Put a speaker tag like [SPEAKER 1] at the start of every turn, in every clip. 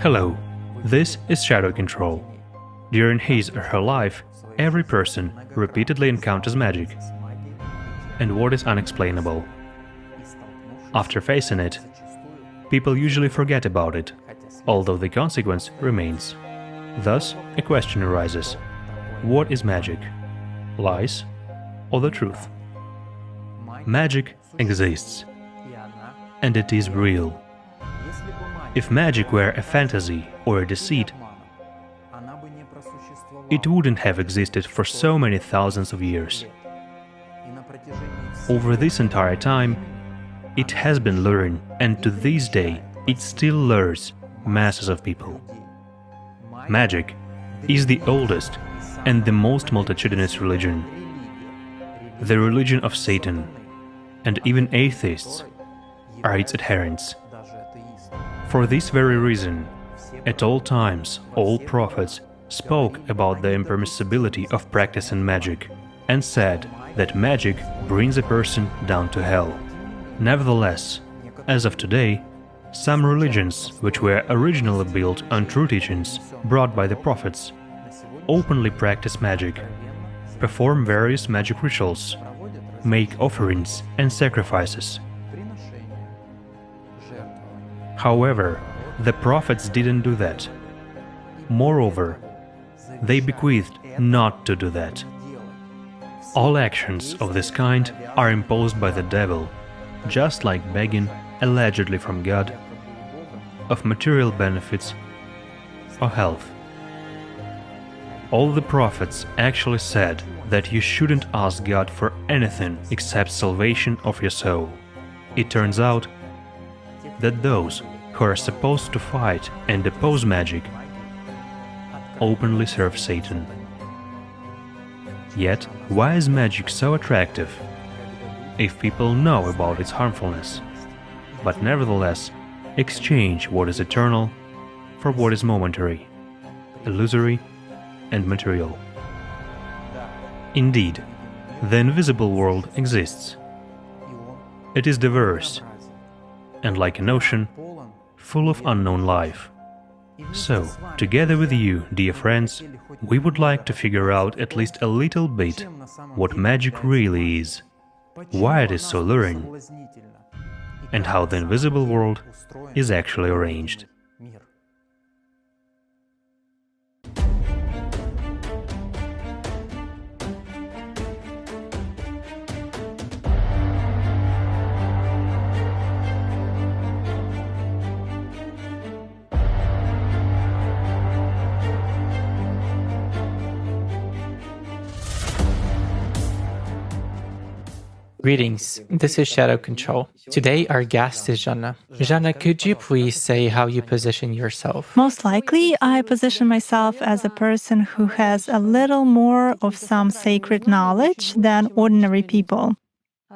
[SPEAKER 1] Hello, this is Shadow Control. During his or her life, every person repeatedly encounters magic and what is unexplainable. After facing it, people usually forget about it, although the consequence remains. Thus, a question arises: what is magic? Lies or the truth? Magic exists, and it is real. If magic were a fantasy or a deceit, it wouldn't have existed for so many thousands of years. Over this entire time, it has been luring, and to this day, it still lures masses of people. Magic is the oldest and the most multitudinous religion, the religion of Satan, and even atheists are its adherents. For this very reason, at all times, all prophets spoke about the impermissibility of practicing magic and said that magic brings a person down to hell. Nevertheless, as of today, some religions which were originally built on true teachings brought by the prophets openly practice magic, perform various magic rituals, make offerings and sacrifices. However, the prophets didn't do that. Moreover, they bequeathed not to do that. All actions of this kind are imposed by the devil, just like begging, allegedly from God, of material benefits or health. All the prophets actually said that you shouldn't ask God for anything except salvation of your soul. It turns out that those who are supposed to fight and oppose magic openly serve Satan. Yet, why is magic so attractive if people know about its harmfulness, but nevertheless exchange what is eternal for what is momentary, illusory, and material? Indeed, the invisible world exists. It is diverse, and like an ocean, full of unknown life. So, together with you, dear friends, we would like to figure out at least a little bit what magic really is, why it is so luring, and how the invisible world is actually arranged.
[SPEAKER 2] Greetings, this is Shadow Control. Today our guest is Zana. Zana, could you please say how you position yourself?
[SPEAKER 3] Most likely, I position myself as a person who has a little more of some sacred knowledge than ordinary people.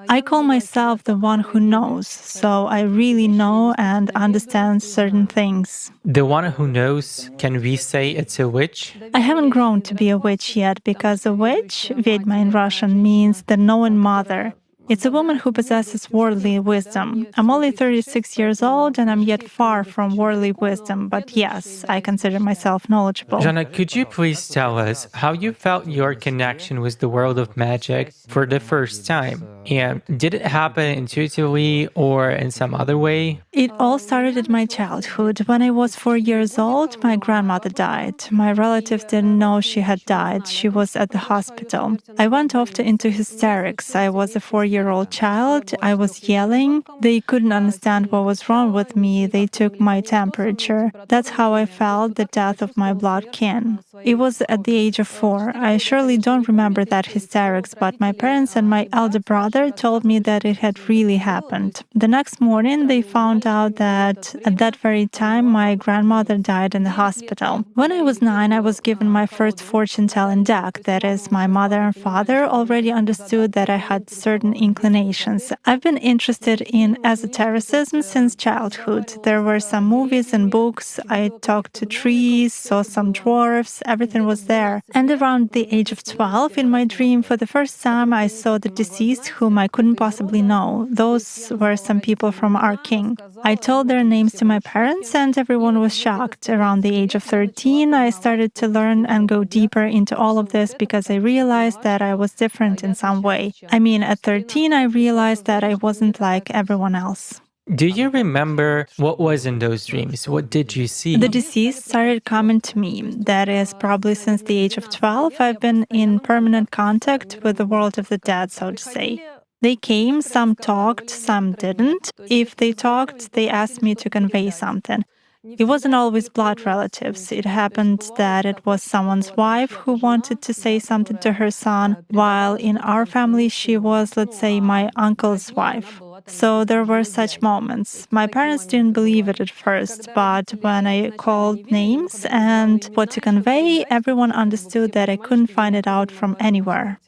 [SPEAKER 3] I call myself the one who knows, so I really know and understand certain things.
[SPEAKER 2] The one who knows, can we say it's a witch?
[SPEAKER 3] I haven't grown to be a witch yet, because a witch, ведьма in Russian, means the knowing mother. It's a woman who possesses worldly wisdom. I'm only 36 years old and I'm yet far from worldly wisdom, but yes, I consider myself knowledgeable.
[SPEAKER 2] Zana, could you please tell us how you felt your connection with the world of magic for the first time? And did it happen intuitively or in some other way?
[SPEAKER 3] It all started in my childhood. When I was 4 years old, my grandmother died. My relatives didn't know she had died. She was at the hospital. I went off into hysterics. I was a 4-year-old child. I was yelling. They couldn't understand what was wrong with me. They took my temperature. That's how I felt the death of my blood kin. It was at the age of 4. I surely don't remember that hysterics, but my parents and my elder brother told me that it had really happened. The next morning, they found out that at that very time, my grandmother died in the hospital. When I was 9, I was given my first fortune-telling deck. That is, my mother and father already understood that I had certain inclinations. I've been interested in esotericism since childhood. There were some movies and books. I talked to trees, saw some dwarfs, everything was there. And around the age of 12, in my dream, for the first time, I saw the deceased whom I couldn't possibly know. Those were some people from our king. I told their names to my parents, and everyone was shocked. Around the age of 13, I started to learn and go deeper into all of this because I realized that I was different in some way. I mean, at 13, I realized that I wasn't like everyone else.
[SPEAKER 2] Do you remember what was in those dreams? What did you see?
[SPEAKER 3] The deceased started coming to me. That is, probably since the age of 12, I've been in permanent contact with the world of the dead, so to say. They came, some talked, some didn't. If they talked, they asked me to convey something. It wasn't always blood relatives. It happened that it was someone's wife who wanted to say something to her son, while in our family she was, let's say, my uncle's wife. So there were such moments. My parents didn't believe it at first, but when I called names and what to convey, everyone understood that I couldn't find it out from anywhere.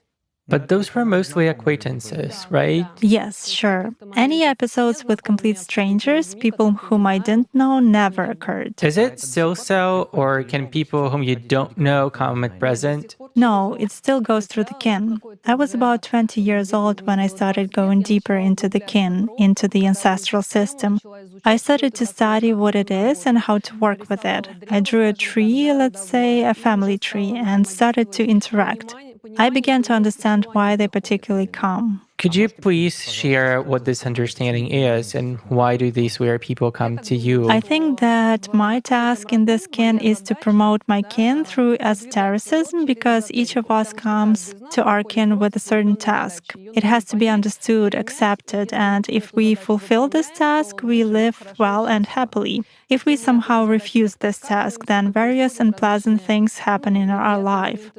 [SPEAKER 2] But those were mostly acquaintances, right?
[SPEAKER 3] Yes, sure. Any episodes with complete strangers, people whom I didn't know, never occurred.
[SPEAKER 2] Is it still so, or can people whom you don't know come at present?
[SPEAKER 3] No, it still goes through the kin. I was about 20 years old when I started going deeper into the kin, into the ancestral system. I started to study what it is and how to work with it. I drew a tree, let's say a family tree, and started to interact. I began to understand why they particularly come.
[SPEAKER 2] Could you please share what this understanding is and why do these weird people come to you?
[SPEAKER 3] I think that my task in this kin is to promote my kin through esotericism because each of us comes to our kin with a certain task. It has to be understood, accepted, and if we fulfill this task, we live well and happily. If we somehow refuse this task, then various unpleasant things happen in our life.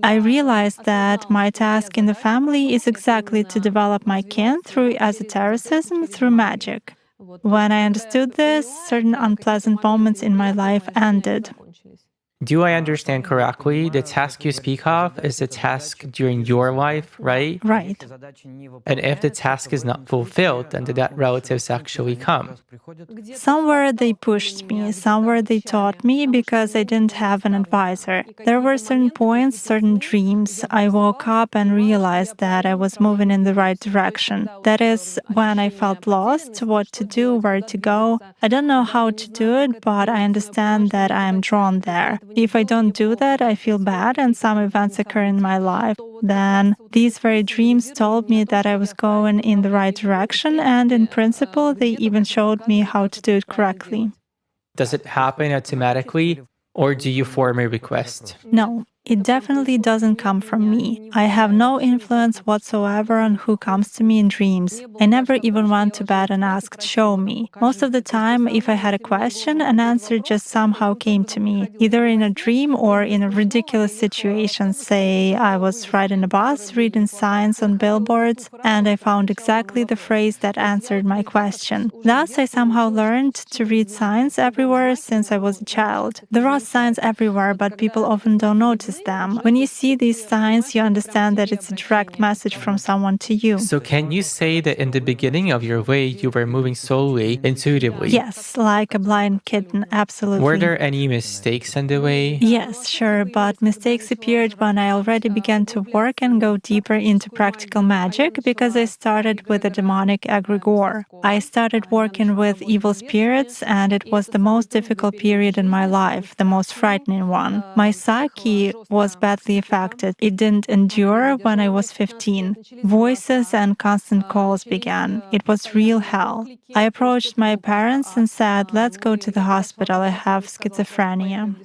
[SPEAKER 3] I realized that my task in the family is exactly to develop my kin through esotericism, through magic. When I understood this, certain unpleasant moments in my life ended.
[SPEAKER 2] Do I understand correctly? The task you speak of is the task during your life, right?
[SPEAKER 3] Right.
[SPEAKER 2] And if the task is not fulfilled, then the dead relatives actually come.
[SPEAKER 3] Somewhere they pushed me, somewhere they taught me because I didn't have an advisor. There were certain points, certain dreams. I woke up and realized that I was moving in the right direction. That is, when I felt lost, what to do, where to go. I don't know how to do it, but I understand that I am drawn there. If I don't do that, I feel bad and some events occur in my life. Then these very dreams told me that I was going in the right direction, and in principle, they even showed me how to do it correctly.
[SPEAKER 2] Does it happen automatically, or do you form a request?
[SPEAKER 3] No. It definitely doesn't come from me. I have no influence whatsoever on who comes to me in dreams. I never even went to bed and asked, "Show me." Most of the time, if I had a question, an answer just somehow came to me, either in a dream or in a ridiculous situation. Say, I was riding a bus, reading signs on billboards, and I found exactly the phrase that answered my question. Thus, I somehow learned to read signs everywhere since I was a child. There are signs everywhere, but people often don't notice them. When you see these signs, you understand that it's a direct message from someone to you.
[SPEAKER 2] So can you say that in the beginning of your way, you were moving slowly, intuitively?
[SPEAKER 3] Yes, like a blind kitten, absolutely.
[SPEAKER 2] Were there any mistakes in the way?
[SPEAKER 3] Yes, sure, but mistakes appeared when I already began to work and go deeper into practical magic because I started with a demonic egregore. I started working with evil spirits, and it was the most difficult period in my life, the most frightening one. My psyche was badly affected. It didn't endure when I was 15. Voices and constant calls began. It was real hell. I approached my parents and said, "Let's go to the hospital. I have schizophrenia."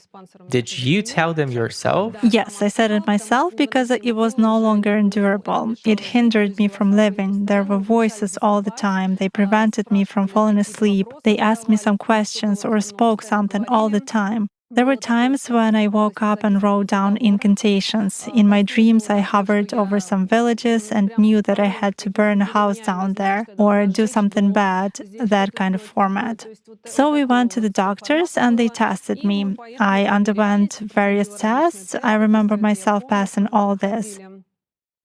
[SPEAKER 2] Did you tell them yourself?
[SPEAKER 3] Yes, I said it myself because it was no longer endurable. It hindered me from living. There were voices all the time. They prevented me from falling asleep. They asked me some questions or spoke something all the time. There were times when I woke up and wrote down incantations. In my dreams, I hovered over some villages and knew that I had to burn a house down there or do something bad, that kind of format. So we went to the doctors and they tested me. I underwent various tests. I remember myself passing all this.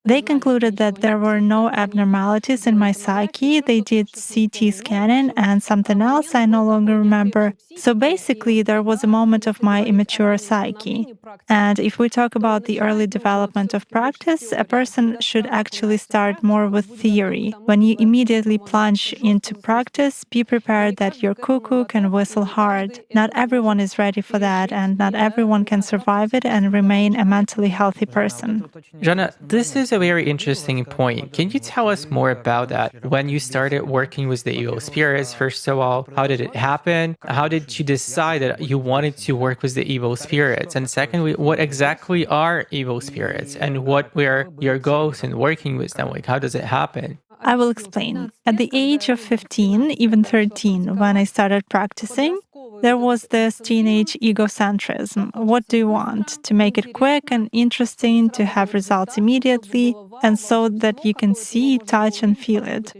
[SPEAKER 3] They concluded that there were no abnormalities in my psyche. They did CT scanning and something else I no longer remember. So basically, there was a moment of my immature psyche. And if we talk about the early development of practice, a person should actually start more with theory. When you immediately plunge into practice, be prepared that your cuckoo can whistle hard. Not everyone is ready for that, and not everyone can survive it and remain a mentally healthy person.
[SPEAKER 2] Zana, this is a very interesting point. Can you tell us more about that? When you started working with the evil spirits, first of all, how did it happen? How did you decide that you wanted to work with the evil spirits? And secondly, what exactly are evil spirits? And what were your goals in working with them? Like, how does it happen?
[SPEAKER 3] I will explain. At the age of 15, even 13, when I started practicing, there was this teenage egocentrism. What do you want? To make it quick and interesting, to have results immediately, and so that you can see, touch, and feel it.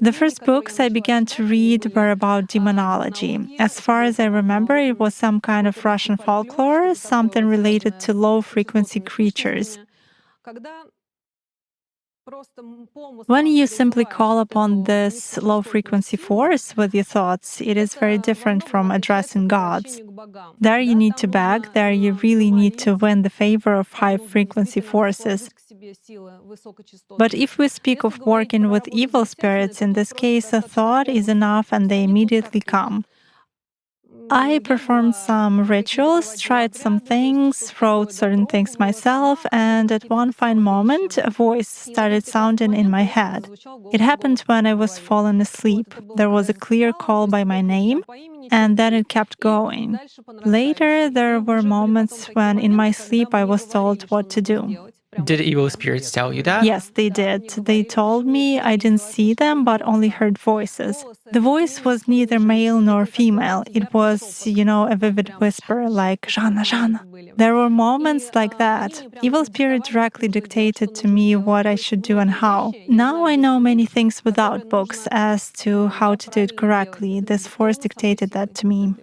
[SPEAKER 3] The first books I began to read were about demonology. As far as I remember, it was some kind of Russian folklore, something related to low-frequency creatures. When you simply call upon this low-frequency force with your thoughts, it is very different from addressing gods. There you need to beg, there you really need to win the favor of high-frequency forces. But if we speak of working with evil spirits, in this case, a thought is enough and they immediately come. I performed some rituals, tried some things, wrote certain things myself, and at one fine moment, a voice started sounding in my head. It happened when I was falling asleep. There was a clear call by my name, and then it kept going. Later, there were moments when in my sleep I was told what to do.
[SPEAKER 2] Did evil spirits tell you that?
[SPEAKER 3] Yes, they did. They told me I didn't see them, but only heard voices. The voice was neither male nor female. It was, a vivid whisper like, Zana, Zana. There were moments like that. Evil spirit directly dictated to me what I should do and how. Now I know many things without books as to how to do it correctly. This force dictated that to me.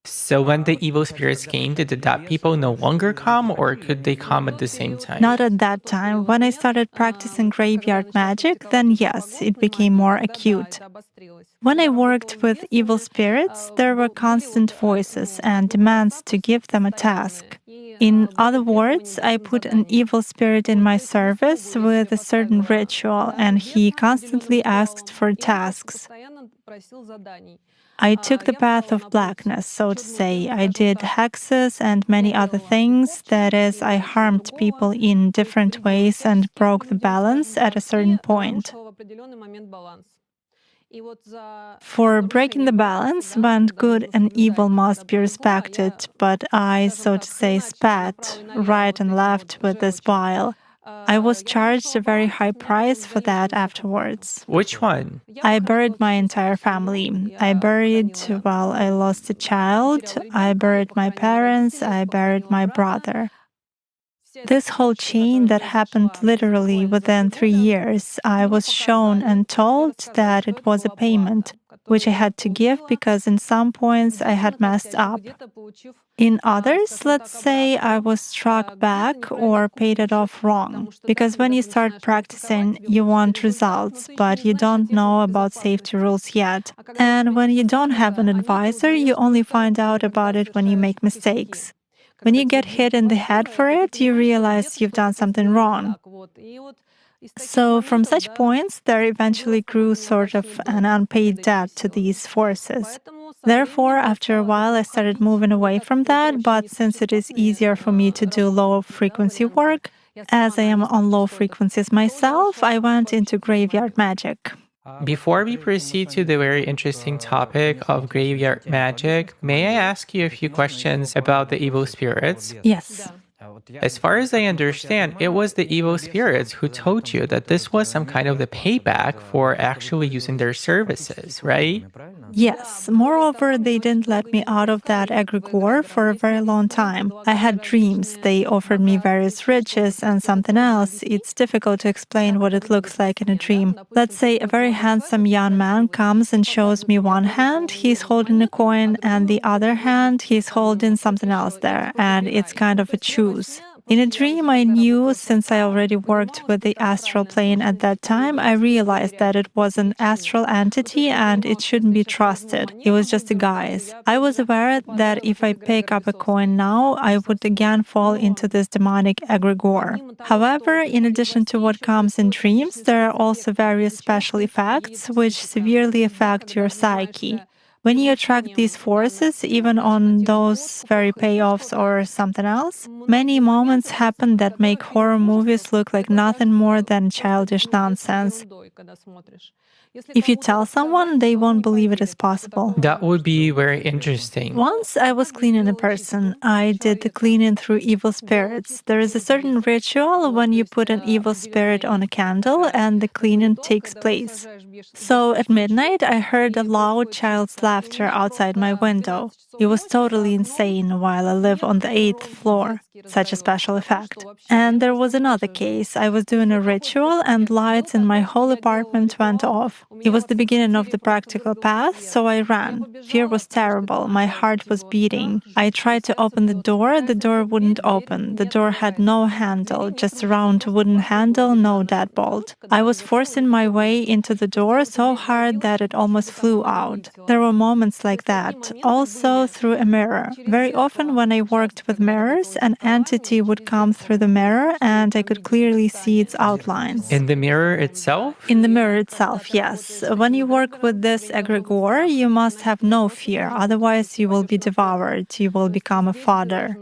[SPEAKER 2] So when the evil spirits came, did that people no longer come, or could they come at the same time?
[SPEAKER 3] Not at that time. When I started practicing graveyard magic, then yes, it became more acute. When I worked with evil spirits, there were constant voices and demands to give them a task. In other words, I put an evil spirit in my service with a certain ritual, and he constantly asked for tasks. I took the path of blackness, so to say. I did hexes and many other things. That is, I harmed people in different ways and broke the balance at a certain point. For breaking the balance, when good and evil must be respected, but I, so to say, spat right and left with this bile. I was charged a very high price for that afterwards.
[SPEAKER 2] Which one?
[SPEAKER 3] I buried my entire family. I lost a child. I buried my parents. I buried my brother. This whole chain that happened literally within 3 years, I was shown and told that it was a payment, which I had to give because in some points I had messed up. In others, let's say I was struck back or paid it off wrong. Because when you start practicing, you want results, but you don't know about safety rules yet. And when you don't have an advisor, you only find out about it when you make mistakes. When you get hit in the head for it, you realize you've done something wrong. So from such points, there eventually grew sort of an unpaid debt to these forces. Therefore, after a while, I started moving away from that, but since it is easier for me to do low-frequency work, as I am on low frequencies myself, I went into graveyard magic.
[SPEAKER 2] Before we proceed to the very interesting topic of graveyard magic, may I ask you a few questions about the evil spirits?
[SPEAKER 3] Yes.
[SPEAKER 2] As far as I understand, it was the evil spirits who told you that this was some kind of the payback for actually using their services, right?
[SPEAKER 3] Yes. Moreover, they didn't let me out of that egregore for a very long time. I had dreams. They offered me various riches and something else. It's difficult to explain what it looks like in a dream. Let's say a very handsome young man comes and shows me one hand, he's holding a coin, and the other hand, he's holding something else there, and it's kind of a choose. In a dream, I knew, since I already worked with the astral plane at that time, I realized that it was an astral entity and it shouldn't be trusted. It was just a guise. I was aware that if I pick up a coin now, I would again fall into this demonic egregore. However, in addition to what comes in dreams, there are also various special effects which severely affect your psyche. When you attract these forces, even on those very payoffs or something else, many moments happen that make horror movies look like nothing more than childish nonsense. If you tell someone, they won't believe it is possible.
[SPEAKER 2] That would be very interesting.
[SPEAKER 3] Once I was cleaning a person. I did the cleaning through evil spirits. There is a certain ritual when you put an evil spirit on a candle and the cleaning takes place. So at midnight, I heard a loud child's laughter outside my window. It was totally insane while I live on the 8th floor. Such a special effect. And there was another case. I was doing a ritual and lights in my whole apartment went off. It was the beginning of the practical path, so I ran. Fear was terrible. My heart was beating. I tried to open the door wouldn't open. The door had no handle, just a round wooden handle, no deadbolt. I was forcing my way into the door so hard that it almost flew out. There were moments like that, also through a mirror. Very often when I worked with mirrors, an entity would come through the mirror and I could clearly see its outlines.
[SPEAKER 2] In the mirror itself?
[SPEAKER 3] In the mirror itself, yes. When you work with this egregore, you must have no fear, otherwise you will be devoured, you will become a fodder.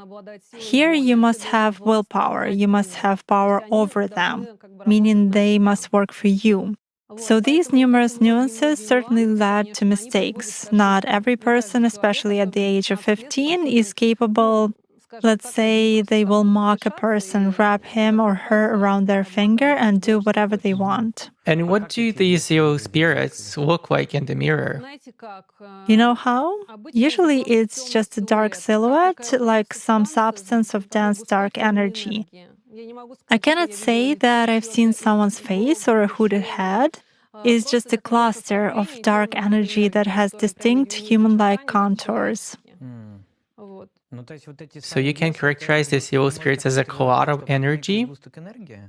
[SPEAKER 3] Here you must have willpower, you must have power over them, meaning they must work for you. So these numerous nuances certainly led to mistakes. Not every person, especially at the age of 15, is capable. Let's say they will mock a person, wrap him or her around their finger, and do whatever they want.
[SPEAKER 2] And what do these evil spirits look like in the mirror?
[SPEAKER 3] You know how? Usually it's just a dark silhouette, like some substance of dense dark energy. I cannot say that I've seen someone's face or a hooded head. It's just a cluster of dark energy that has distinct human-like contours.
[SPEAKER 2] So you can characterize these evil spirits as a cloud of energy?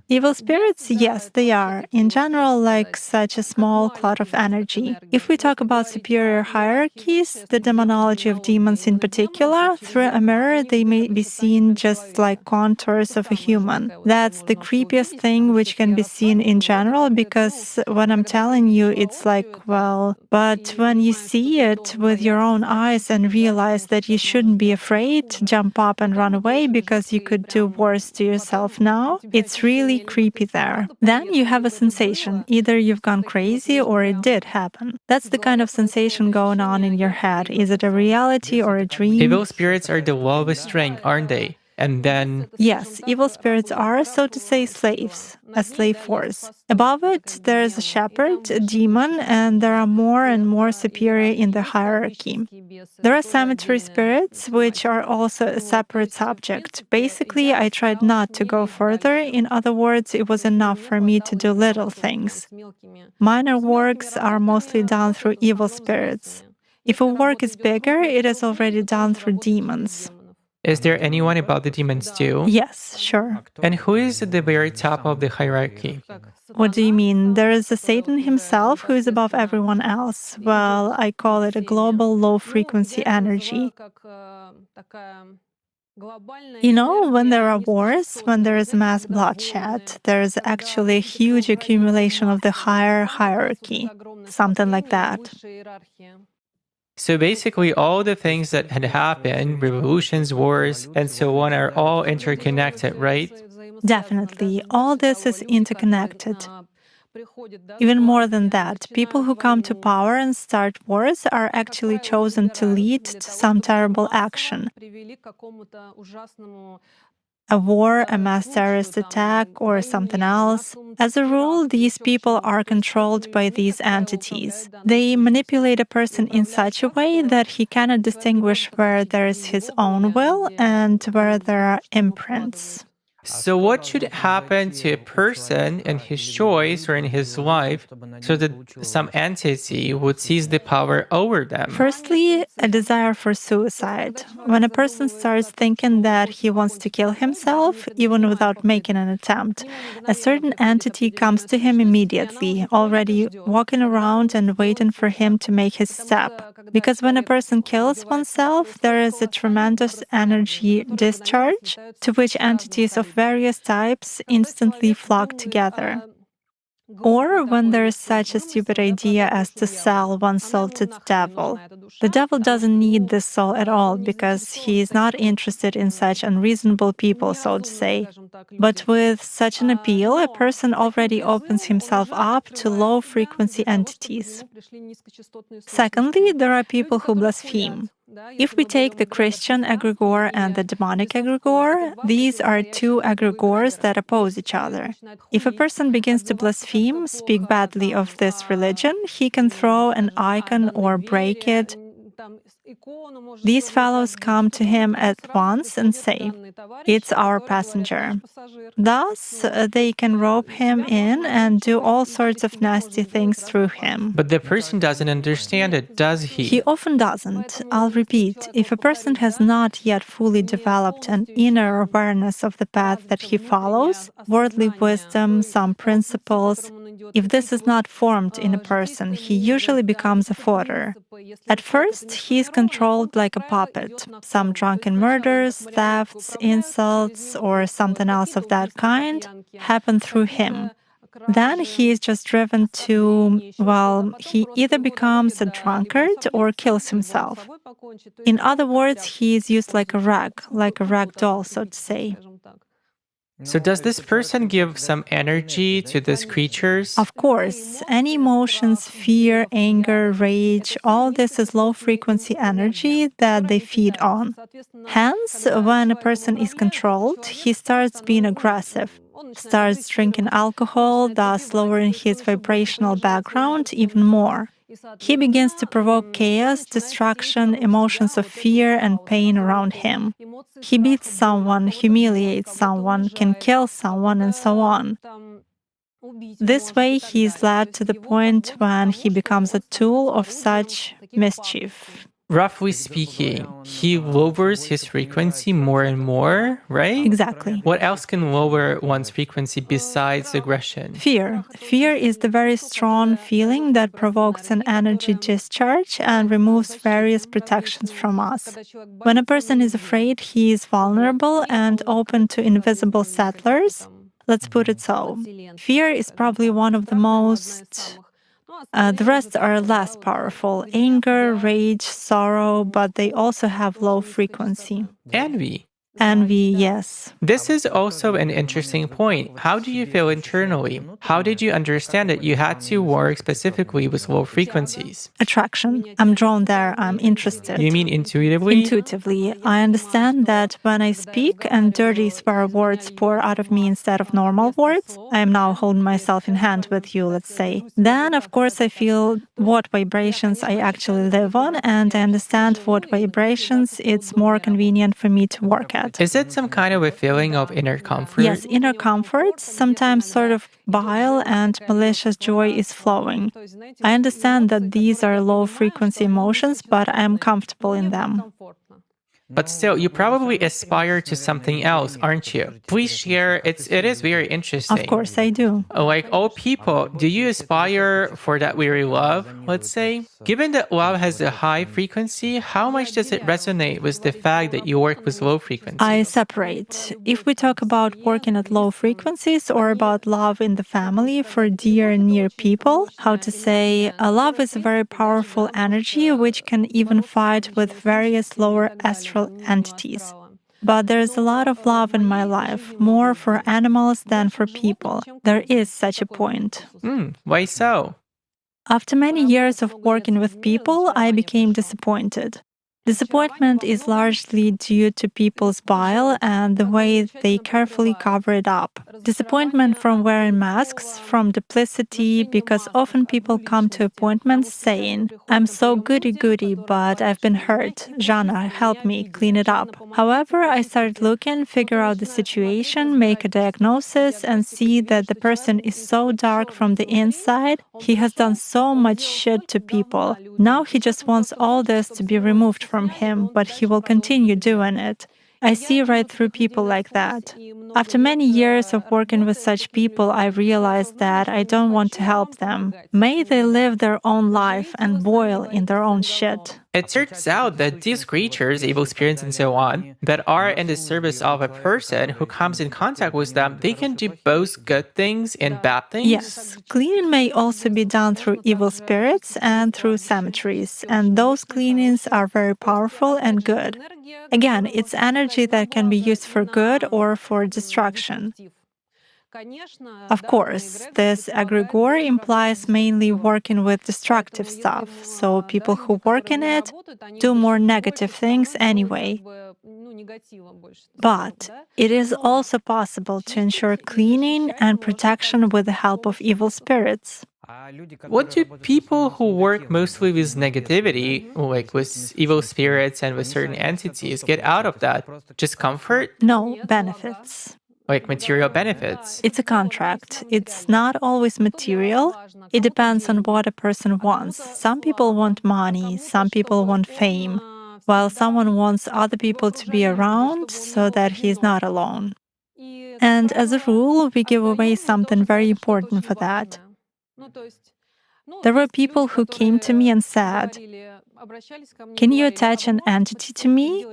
[SPEAKER 3] Evil spirits, yes, they are. In general, like such a small cloud of energy. If we talk about superior hierarchies, the demonology of demons in particular, through a mirror they may be seen just like contours of a human. That's the creepiest thing which can be seen in general, because when I'm telling you, it's like, well, but when you see it with your own eyes and realize that you shouldn't be afraid, jump up and run away because you could do worse to yourself now, it's really creepy there. Then you have a sensation. Either you've gone crazy or it did happen. That's the kind of sensation going on in your head. Is it a reality or a dream?
[SPEAKER 2] Evil spirits are the lowest rank, aren't they? And then...
[SPEAKER 3] Yes, evil spirits are, so to say, slaves, a slave force. Above it, there is a shepherd, a demon, and there are more and more superior in the hierarchy. There are cemetery spirits, which are also a separate subject. Basically, I tried not to go further. In other words, it was enough for me to do little things. Minor works are mostly done through evil spirits. If a work is bigger, it is already done through demons.
[SPEAKER 2] Is there anyone above the demons too?
[SPEAKER 3] Yes, sure.
[SPEAKER 2] And who is at the very top of the hierarchy?
[SPEAKER 3] What do you mean? There is a Satan himself who is above everyone else. Well, I call it a global low-frequency energy. You know, when there are wars, when there is mass bloodshed, there is actually a huge accumulation of the higher hierarchy, something like that.
[SPEAKER 2] So basically, all the things that had happened, revolutions, wars, and so on, are all interconnected, right?
[SPEAKER 3] Definitely. All this is interconnected. Even more than that, people who come to power and start wars are actually chosen to lead to some terrible action. A war, a mass terrorist attack, or something else. As a rule, these people are controlled by these entities. They manipulate a person in such a way that he cannot distinguish where there is his own will and where there are imprints.
[SPEAKER 2] So what should happen to a person in his choice or in his life so that some entity would seize the power over them?
[SPEAKER 3] Firstly, a desire for suicide. When a person starts thinking that he wants to kill himself, even without making an attempt, a certain entity comes to him immediately, already walking around and waiting for him to make his step. Because when a person kills oneself, there is a tremendous energy discharge to which entities of various types instantly flock together. Or when there is such a stupid idea as to sell one's soul to the devil. The devil doesn't need this soul at all because he is not interested in such unreasonable people, so to say. But with such an appeal, a person already opens himself up to low-frequency entities. Secondly, there are people who blaspheme. If we take the Christian egregore and the demonic egregore, these are two egregores that oppose each other. If a person begins to blaspheme, speak badly of this religion, he can throw an icon or break it. These fellows come to him at once and say, "It's our passenger." Thus, they can rope him in and do all sorts of nasty things through him.
[SPEAKER 2] But the person doesn't understand it, does he?
[SPEAKER 3] He often doesn't. I'll repeat, if a person has not yet fully developed an inner awareness of the path that he follows, worldly wisdom, some principles, if this is not formed in a person, he usually becomes a fodder. At first, he is controlled like a puppet. Some drunken murders, thefts, insults, or something else of that kind happen through him. Then he is just driven to, well, he either becomes a drunkard or kills himself. In other words, he is used like a rag doll, so to say.
[SPEAKER 2] So does this person give some energy to these creatures?
[SPEAKER 3] Of course, any emotions, fear, anger, rage, all this is low-frequency energy that they feed on. Hence, when a person is controlled, he starts being aggressive, starts drinking alcohol, thus lowering his vibrational background even more. He begins to provoke chaos, destruction, emotions of fear and pain around him. He beats someone, humiliates someone, can kill someone, and so on. This way, he is led to the point when he becomes a tool of such mischief.
[SPEAKER 2] Roughly speaking, he lowers his frequency more and more, right?
[SPEAKER 3] Exactly.
[SPEAKER 2] What else can lower one's frequency besides aggression?
[SPEAKER 3] Fear. Fear is the very strong feeling that provokes an energy discharge and removes various protections from us. When a person is afraid, he is vulnerable and open to invisible settlers. Let's put it so. Fear is probably one of the most... the rest are less powerful: anger, rage, sorrow, but they also have low frequency.
[SPEAKER 2] Envy.
[SPEAKER 3] Envy, yes.
[SPEAKER 2] This is also an interesting point. How do you feel internally? How did you understand that you had to work specifically with low frequencies?
[SPEAKER 3] Attraction. I'm drawn there. I'm interested.
[SPEAKER 2] You mean intuitively?
[SPEAKER 3] Intuitively. I understand that when I speak and dirty swear words pour out of me instead of normal words, I am now holding myself in hand with you, let's say. Then, of course, I feel what vibrations I actually live on, and I understand what vibrations it's more convenient for me to work at.
[SPEAKER 2] Is it some kind of a feeling of inner comfort?
[SPEAKER 3] Yes, inner comfort, sometimes sort of bile and malicious joy is flowing. I understand that these are low-frequency emotions, but I am comfortable in them.
[SPEAKER 2] But still, you probably aspire to something else, aren't you? Please share. It is very interesting.
[SPEAKER 3] Of course I do.
[SPEAKER 2] Like all people, do you aspire for that very love, let's say? Given that love has a high frequency, how much does it resonate with the fact that you work with low frequency?
[SPEAKER 3] I separate. If we talk about working at low frequencies or about love in the family for dear and near people, how to say, love is a very powerful energy which can even fight with various lower astral entities. But there's a lot of love in my life, more for animals than for people. There is such a point.
[SPEAKER 2] Why so?
[SPEAKER 3] After many years of working with people, I became disappointed. Disappointment is largely due to people's bile and the way they carefully cover it up. Disappointment from wearing masks, from duplicity, because often people come to appointments saying, "I'm so goody-goody, but I've been hurt. Zana, help me, clean it up." However, I started looking, figure out the situation, make a diagnosis, and see that the person is so dark from the inside. He has done so much shit to people. Now he just wants all this to be removed from him, but he will continue doing it. I see right through people like that. After many years of working with such people, I realized that I don't want to help them. May they live their own life and boil in their own shit.
[SPEAKER 2] It turns out that these creatures, evil spirits and so on, that are in the service of a person who comes in contact with them, they can do both good things and bad things?
[SPEAKER 3] Yes, cleaning may also be done through evil spirits and through cemeteries, and those cleanings are very powerful and good. Again, it's energy that can be used for good or for destruction. Of course, this egregore implies mainly working with destructive stuff, so people who work in it do more negative things anyway. But it is also possible to ensure cleaning and protection with the help of evil spirits.
[SPEAKER 2] What do people who work mostly with negativity, like with evil spirits and with certain entities, get out of that? Just comfort?
[SPEAKER 3] No, benefits.
[SPEAKER 2] Like material benefits?
[SPEAKER 3] It's a contract. It's not always material. It depends on what a person wants. Some people want money, some people want fame, while someone wants other people to be around so that he's not alone. And as a rule, we give away something very important for that. There were people who came to me and said, "Can you attach an entity to me?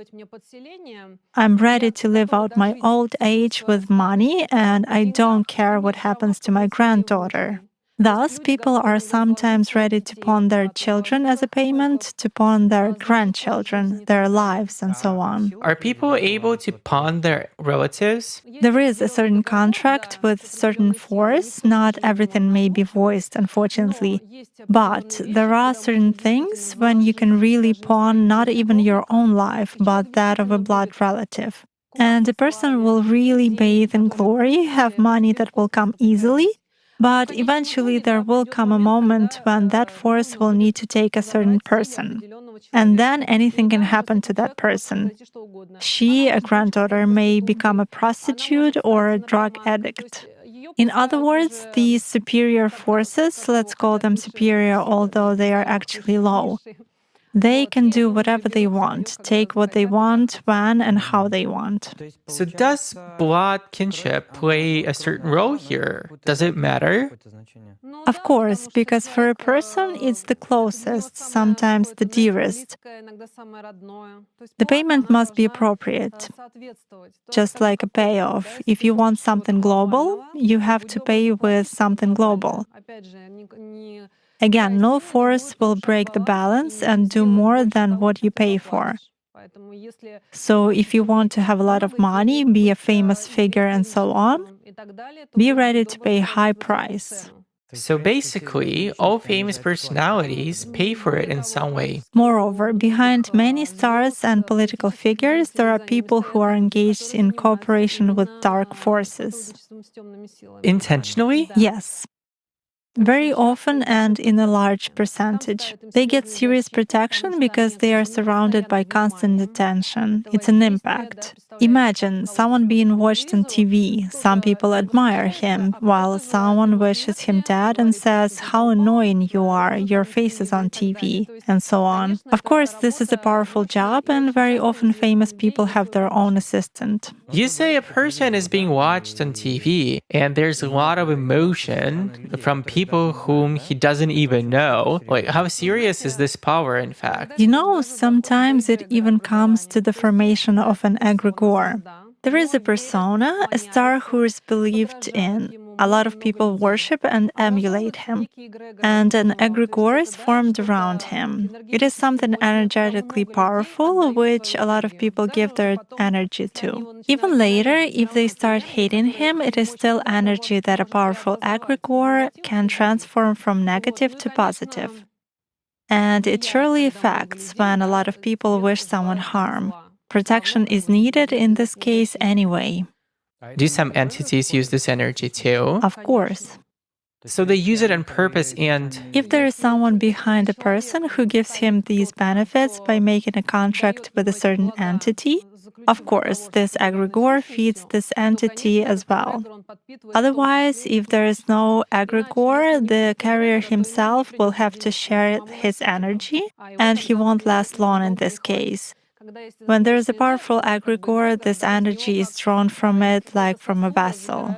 [SPEAKER 3] I'm ready to live out my old age with money, and I don't care what happens to my granddaughter." Thus, people are sometimes ready to pawn their children as a payment, to pawn their grandchildren, their lives, and so on.
[SPEAKER 2] Are people able to pawn their relatives?
[SPEAKER 3] There is a certain contract with certain force. Not everything may be voiced, unfortunately. But there are certain things when you can really pawn not even your own life, but that of a blood relative. And the person will really bathe in glory, have money that will come easily. But eventually there will come a moment when that force will need to take a certain person. And then anything can happen to that person. She, a granddaughter, may become a prostitute or a drug addict. In other words, these superior forces, let's call them superior although they are actually low, they can do whatever they want, take what they want, when and how they want.
[SPEAKER 2] So does blood kinship play a certain role here? Does it matter?
[SPEAKER 3] Of course, because for a person, it's the closest, sometimes the dearest. The payment must be appropriate, just like a payoff. If you want something global, you have to pay with something global. Again, no force will break the balance and do more than what you pay for. So if you want to have a lot of money, be a famous figure and so on, be ready to pay a high price.
[SPEAKER 2] So basically, all famous personalities pay for it in some way.
[SPEAKER 3] Moreover, behind many stars and political figures, there are people who are engaged in cooperation with dark forces.
[SPEAKER 2] Intentionally?
[SPEAKER 3] Yes. Very often and in a large percentage. They get serious protection because they are surrounded by constant attention. It's an impact. Imagine someone being watched on TV. Some people admire him, while someone wishes him dead and says, "How annoying you are, your face is on TV," and so on. Of course, this is a powerful job, and very often famous people have their own assistant.
[SPEAKER 2] You say a person is being watched on TV, and there's a lot of emotion from people whom he doesn't even know. Like, how serious is this power, in fact?
[SPEAKER 3] You know, sometimes it even comes to the formation of an egregore. There is a persona, a star who is believed in. A lot of people worship and emulate him. And an egregore is formed around him. It is something energetically powerful, which a lot of people give their energy to. Even later, if they start hating him, it is still energy that a powerful egregore can transform from negative to positive. And it surely affects when a lot of people wish someone harm. Protection is needed in this case anyway.
[SPEAKER 2] Do some entities use this energy too?
[SPEAKER 3] Of course.
[SPEAKER 2] So they use it on purpose and...
[SPEAKER 3] If there is someone behind a person who gives him these benefits by making a contract with a certain entity, of course, this egregore feeds this entity as well. Otherwise, if there is no egregore, the carrier himself will have to share his energy, and he won't last long in this case. When there is a powerful egregore, this energy is drawn from it like from a vessel.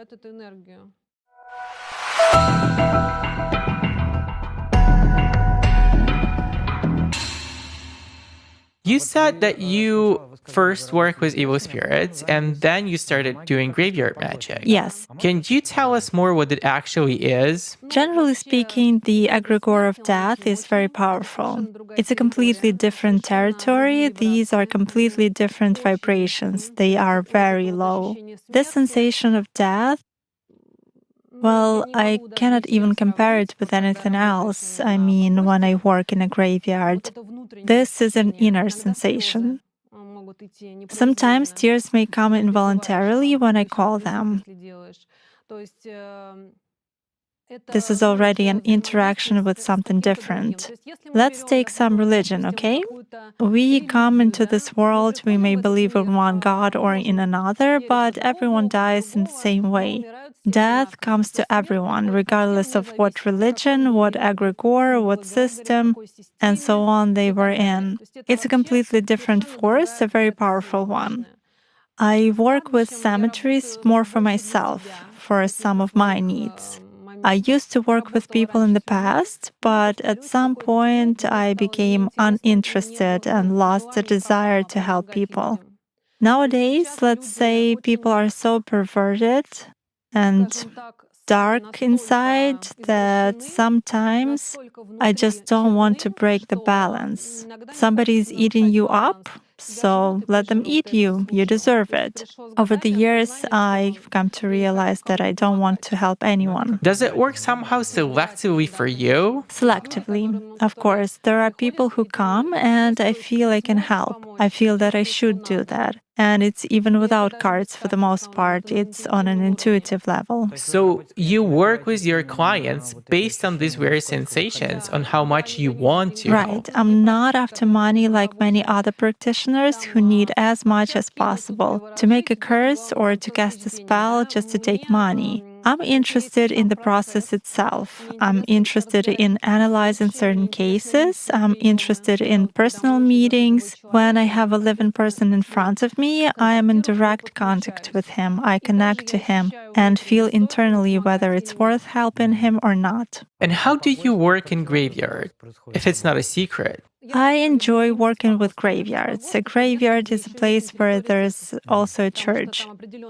[SPEAKER 2] You said that you first worked with evil spirits and then you started doing graveyard magic.
[SPEAKER 3] Yes.
[SPEAKER 2] Can you tell us more what it actually is?
[SPEAKER 3] Generally speaking, the egregore of death is very powerful. It's a completely different territory. These are completely different vibrations. They are very low. This sensation of death, well, I cannot even compare it with anything else. I mean, when I work in a graveyard, this is an inner sensation. Sometimes tears may come involuntarily when I call them. This is already an interaction with something different. Let's take some religion, okay? We come into this world, we may believe in one God or in another, but everyone dies in the same way. Death comes to everyone, regardless of what religion, what egregore, what system, and so on they were in. It's a completely different force, a very powerful one. I work with cemeteries more for myself, for some of my needs. I used to work with people in the past, but at some point I became uninterested and lost the desire to help people. Nowadays, let's say people are so perverted and dark inside that sometimes I just don't want to break the balance. Somebody's eating you up, so let them eat you. You deserve it. Over the years, I've come to realize that I don't want to help anyone.
[SPEAKER 2] Does it work somehow selectively for you?
[SPEAKER 3] Selectively. Of course, there are people who come and I feel I can help. I feel that I should do that. And it's even without cards for the most part. It's on an intuitive level.
[SPEAKER 2] So you work with your clients based on these various sensations, on how much you want to.
[SPEAKER 3] Right. I'm not after money like many other practitioners who need as much as possible to make a curse or to cast a spell just to take money. I'm interested in the process itself. I'm interested in analyzing certain cases. I'm interested in personal meetings. When I have a living person in front of me, I am in direct contact with him. I connect to him and feel internally whether it's worth helping him or not.
[SPEAKER 2] And how do you work in graveyard, if it's not a secret?
[SPEAKER 3] I enjoy working with graveyards. A graveyard is a place where there's also a church.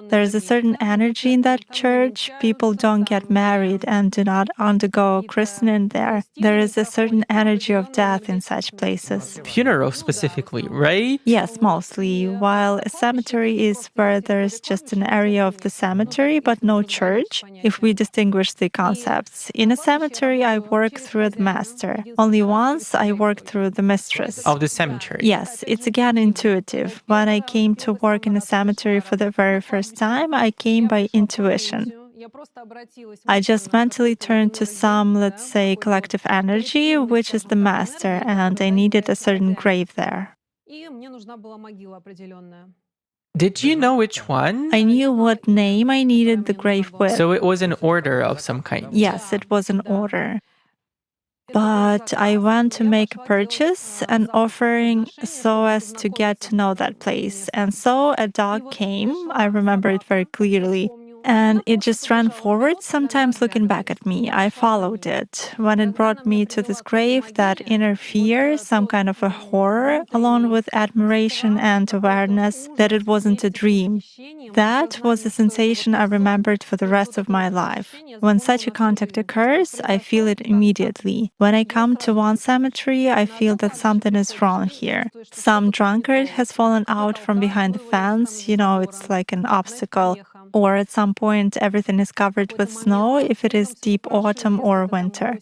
[SPEAKER 3] There's a certain energy in that church. People don't get married and do not undergo christening there. There is a certain energy of death in such places.
[SPEAKER 2] Funeral specifically, right?
[SPEAKER 3] Yes, mostly. While a cemetery is where there's just an area of the cemetery, but no church, if we distinguish the concepts. In a cemetery, I work through the master. Only once I worked through the mistress.
[SPEAKER 2] Of the cemetery?
[SPEAKER 3] Yes, it's again intuitive. When I came to work in a cemetery for the very first time, I came by intuition. I just mentally turned to some, let's say, collective energy, which is the master, and I needed a certain grave there.
[SPEAKER 2] Did you know which one?
[SPEAKER 3] I knew what name I needed the grave with.
[SPEAKER 2] So it was an order of some kind?
[SPEAKER 3] Yes, it was an order. But I went to make a purchase, an offering, so as to get to know that place. And so a dog came, I remember it very clearly, and it just ran forward, sometimes looking back at me. I followed it. When it brought me to this grave, that inner fear, some kind of a horror, along with admiration and awareness that it wasn't a dream. That was a sensation I remembered for the rest of my life. When such a contact occurs, I feel it immediately. When I come to one cemetery, I feel that something is wrong here. Some drunkard has fallen out from behind the fence, it's like an obstacle. Or at some point, everything is covered with snow if it is deep autumn or winter.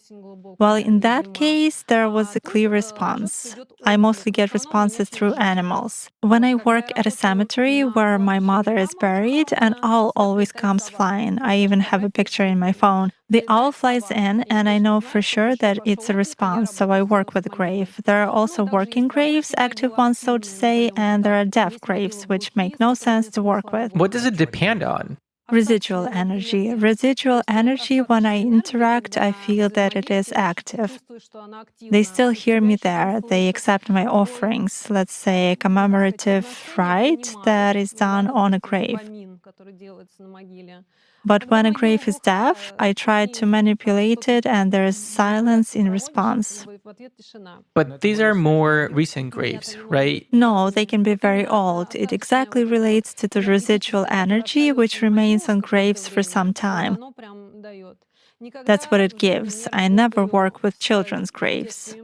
[SPEAKER 3] Well, in that case, there was a clear response. I mostly get responses through animals. When I work at a cemetery where my mother is buried, an owl always comes flying. I even have a picture in my phone. The owl flies in, and I know for sure that it's a response, so I work with the grave. There are also working graves, active ones, so to say, and there are deaf graves, which make no sense to work with.
[SPEAKER 2] What does it depend on?
[SPEAKER 3] Residual energy. Residual energy, when I interact, I feel that it is active. They still hear me there. They accept my offerings, let's say a commemorative rite that is done on a grave. But when a grave is deaf, I try to manipulate it and there is silence in response.
[SPEAKER 2] But these are more recent graves, right?
[SPEAKER 3] No, they can be very old. It exactly relates to the residual energy which remains on graves for some time. That's what it gives. I never work with children's graves.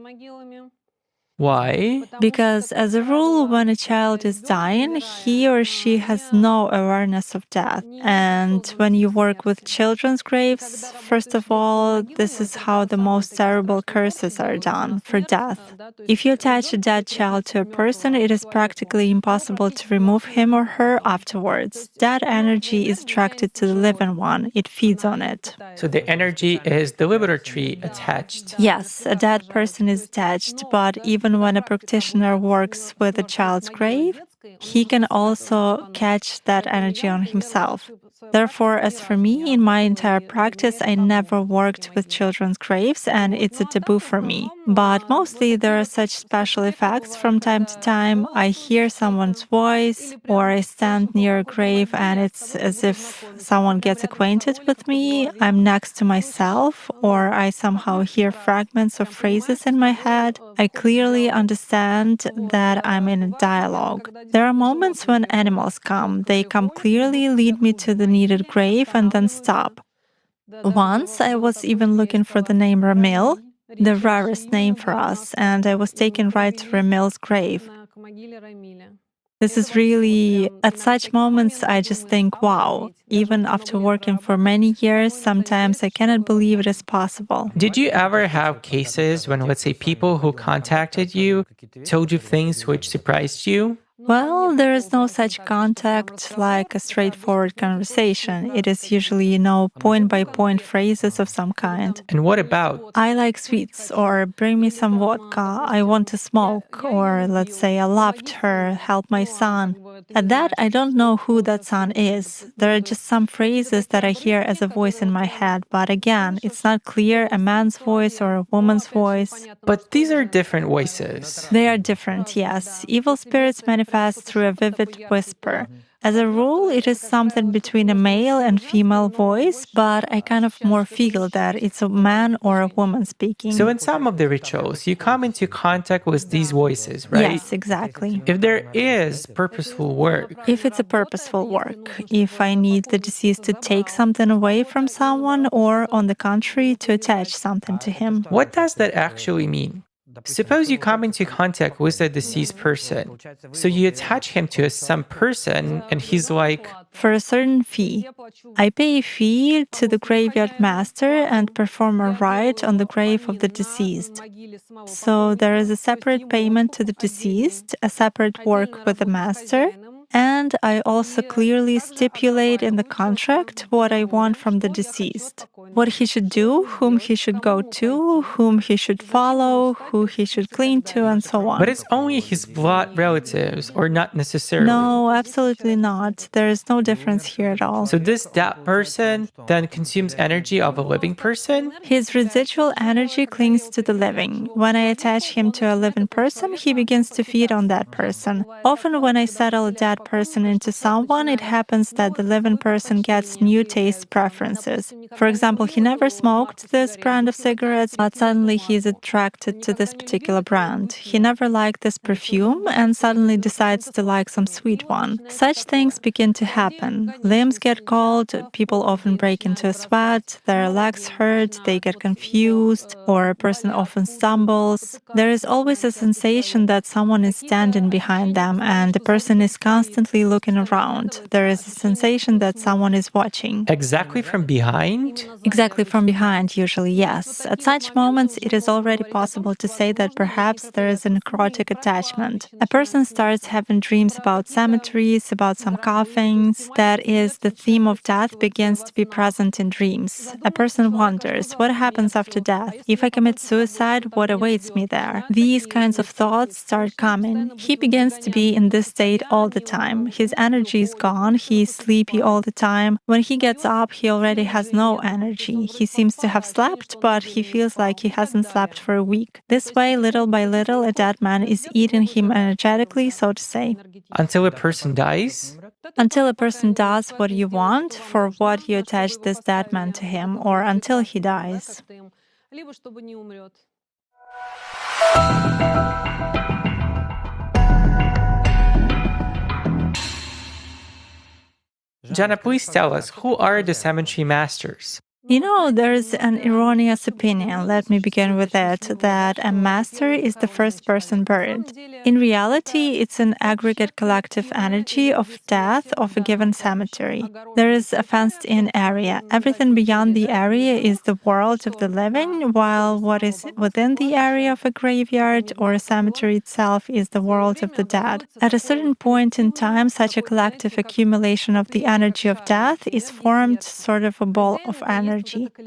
[SPEAKER 2] Why?
[SPEAKER 3] Because, as a rule, when a child is dying, he or she has no awareness of death. And when you work with children's graves, first of all, this is how the most terrible curses are done for death. If you attach a dead child to a person, it is practically impossible to remove him or her afterwards. That energy is attracted to the living one, it feeds on it.
[SPEAKER 2] So the energy is the liberatory attached.
[SPEAKER 3] Yes, a dead person is attached, but even when a practitioner works with a child's grave, he can also catch that energy on himself. Therefore, as for me, in my entire practice, I never worked with children's graves, and it's a taboo for me. But mostly there are such special effects from time to time. I hear someone's voice, or I stand near a grave, and it's as if someone gets acquainted with me. I'm next to myself, or I somehow hear fragments of phrases in my head. I clearly understand that I'm in a dialogue. There are moments when animals come. They come clearly, lead me to the needed grave, and then stop. Once I was even looking for the name Ramil, the rarest name for us, and I was taken right to Ramil's grave. This is really, at such moments, I just think, wow, even after working for many years, sometimes I cannot believe it is possible.
[SPEAKER 2] Did you ever have cases when, let's say, people who contacted you told you things which surprised you?
[SPEAKER 3] Well, there is no such contact like a straightforward conversation. It is usually, point-by-point phrases of some kind.
[SPEAKER 2] And what about?
[SPEAKER 3] I like sweets, or bring me some vodka, I want to smoke, or let's say I loved her, help my son. At that, I don't know who that son is. There are just some phrases that I hear as a voice in my head, but again, it's not clear a man's voice or a woman's voice.
[SPEAKER 2] But these are different voices.
[SPEAKER 3] They are different, yes. Evil spirits manifest through a vivid whisper. As a rule, it is something between a male and female voice, but I kind of more feel that it's a man or a woman speaking.
[SPEAKER 2] So in some of the rituals, you come into contact with these voices, right?
[SPEAKER 3] Yes, exactly.
[SPEAKER 2] If there is purposeful work.
[SPEAKER 3] If it's a purposeful work, if I need the deceased to take something away from someone, or on the contrary, to attach something to him.
[SPEAKER 2] What does that actually mean? Suppose you come into contact with a deceased person. So you attach him to some person and he's like,
[SPEAKER 3] for a certain fee. I pay a fee to the graveyard master and perform a rite on the grave of the deceased. So there is a separate payment to the deceased, a separate work with the master, and I also clearly stipulate in the contract what I want from the deceased. What he should do, whom he should go to, whom he should follow, who he should cling to, and so on.
[SPEAKER 2] But it's only his blood relatives, or not necessarily?
[SPEAKER 3] No, absolutely not. There is no difference here at all.
[SPEAKER 2] So this dead person then consumes energy of a living person?
[SPEAKER 3] His residual energy clings to the living. When I attach him to a living person, he begins to feed on that person. Often when I settle a dead person into someone, it happens that the living person gets new taste preferences. For example, he never smoked this brand of cigarettes, but suddenly he is attracted to this particular brand. He never liked this perfume and suddenly decides to like some sweet one. Such things begin to happen. Limbs get cold, people often break into a sweat, their legs hurt, they get confused, or a person often stumbles. There is always a sensation that someone is standing behind them, and the person is constantly constantly looking around. There is a sensation that someone is watching.
[SPEAKER 2] Exactly from behind?
[SPEAKER 3] Exactly from behind, usually, yes. At such moments, it is already possible to say that perhaps there is a necrotic attachment. A person starts having dreams about cemeteries, about some coffins. That is, the theme of death begins to be present in dreams. A person wonders, what happens after death? If I commit suicide, what awaits me there? These kinds of thoughts start coming. He begins to be in this state all the time. His energy is gone, he is sleepy all the time. When he gets up, he already has no energy. He seems to have slept, but he feels like he hasn't slept for a week. This way, little by little, a dead man is eating him energetically, so to say.
[SPEAKER 2] Until a person dies?
[SPEAKER 3] Until a person does what you want, for what you attach this dead man to him, or until he dies.
[SPEAKER 2] Jana, please tell us, who are the cemetery masters?
[SPEAKER 3] You know, there is an erroneous opinion, let me begin with it, that a master is the first person buried. In reality, it's an aggregate collective energy of death of a given cemetery. There is a fenced-in area. Everything beyond the area is the world of the living, while what is within the area of a graveyard or a cemetery itself is the world of the dead. At a certain point in time, such a collective accumulation of the energy of death is formed sort of a ball of energy.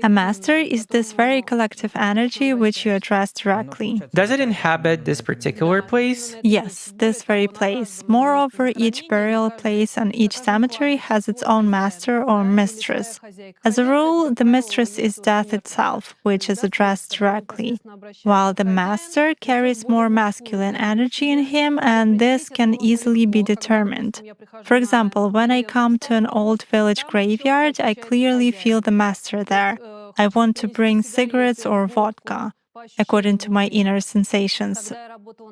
[SPEAKER 3] A master is this very collective energy which you address directly.
[SPEAKER 2] Does it inhabit this particular place?
[SPEAKER 3] Yes, this very place. Moreover, each burial place and each cemetery has its own master or mistress. As a rule, the mistress is death itself, which is addressed directly, while the master carries more masculine energy in him, and this can easily be determined. For example, when I come to an old village graveyard, I clearly feel the master there. I want to bring cigarettes or vodka, according to my inner sensations.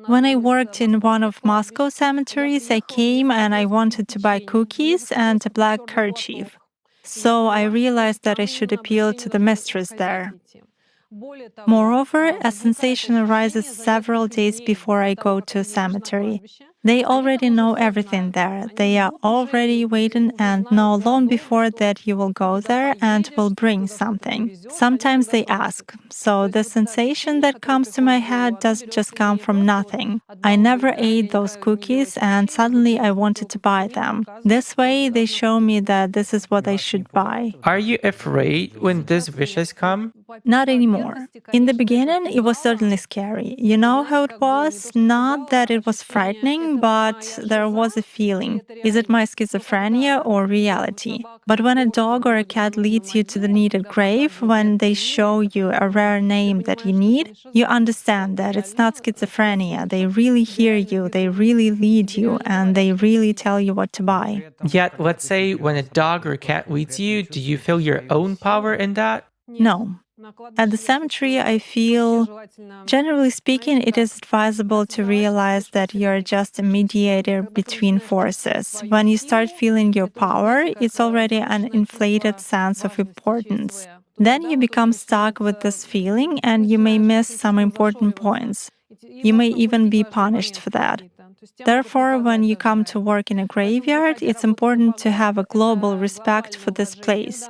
[SPEAKER 3] When I worked in one of Moscow cemeteries, I came and I wanted to buy cookies and a black kerchief. So I realized that I should appeal to the mistress there. Moreover, a sensation arises several days before I go to a cemetery. They already know everything there. They are already waiting and know long before that you will go there and will bring something. Sometimes they ask. So the sensation that comes to my head doesn't just come from nothing. I never ate those cookies and suddenly I wanted to buy them. This way, they show me that this is what I should buy.
[SPEAKER 2] Are you afraid when these wishes come?
[SPEAKER 3] Not anymore. In the beginning, it was certainly scary. You know how it was? Not that it was frightening, but there was a feeling. Is it my schizophrenia or reality? But when a dog or a cat leads you to the needed grave, when they show you a rare name that you need, you understand that it's not schizophrenia. They really hear you, they really lead you, and they really tell you what to buy.
[SPEAKER 2] Yet, let's say when a dog or cat leads you, do you feel your own power in that?
[SPEAKER 3] No. At the cemetery, I feel, generally speaking, it is advisable to realize that you're just a mediator between forces. When you start feeling your power, it's already an inflated sense of importance. Then you become stuck with this feeling and you may miss some important points. You may even be punished for that. Therefore, when you come to work in a graveyard, it's important to have a global respect for this place,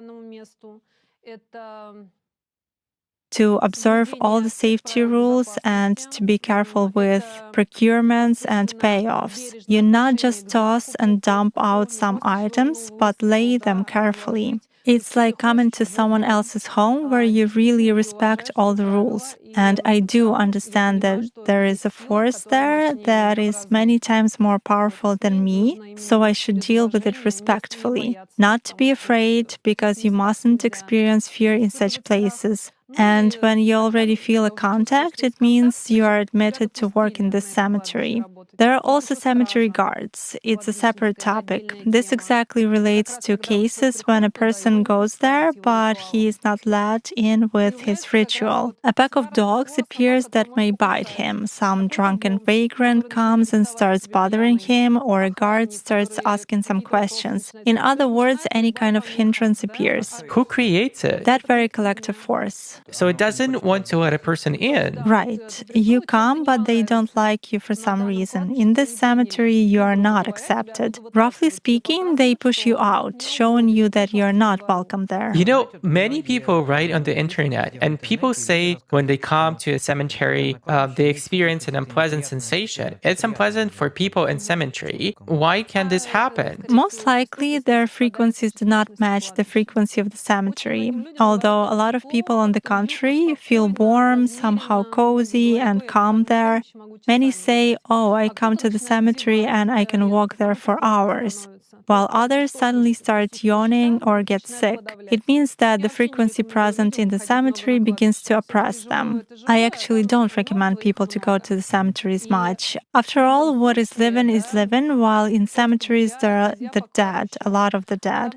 [SPEAKER 3] to observe all the safety rules and to be careful with procurements and payoffs. You not just toss and dump out some items, but lay them carefully. It's like coming to someone else's home where you really respect all the rules. And I do understand that there is a force there that is many times more powerful than me, so I should deal with it respectfully. Not to be afraid, because you mustn't experience fear in such places. And when you already feel a contact, it means you are admitted to work in this cemetery. There are also cemetery guards. It's a separate topic. This exactly relates to cases when a person goes there, but he is not let in with his ritual. A pack of dogs appears that may bite him. Some drunken vagrant comes and starts bothering him, or a guard starts asking some questions. In other words, any kind of hindrance appears.
[SPEAKER 2] Who creates it?
[SPEAKER 3] That very collective force. Yes.
[SPEAKER 2] So it doesn't want to let a person in.
[SPEAKER 3] Right. You come, but they don't like you for some reason. In this cemetery, you are not accepted. Roughly speaking, they push you out, showing you that you're not welcome there.
[SPEAKER 2] You know, many people write on the internet, and people say when they come to a cemetery, they experience an unpleasant sensation. It's unpleasant for people in cemetery. Why can this happen?
[SPEAKER 3] Most likely, their frequencies do not match the frequency of the cemetery. Although a lot of people on the contrary feel warm, somehow cozy and calm there, many say, "Oh, I come to the cemetery and I can walk there for hours," while others suddenly start yawning or get sick. It means that the frequency present in the cemetery begins to oppress them. I actually don't recommend people to go to the cemeteries much. After all, what is living, while in cemeteries there are the dead, a lot of the dead.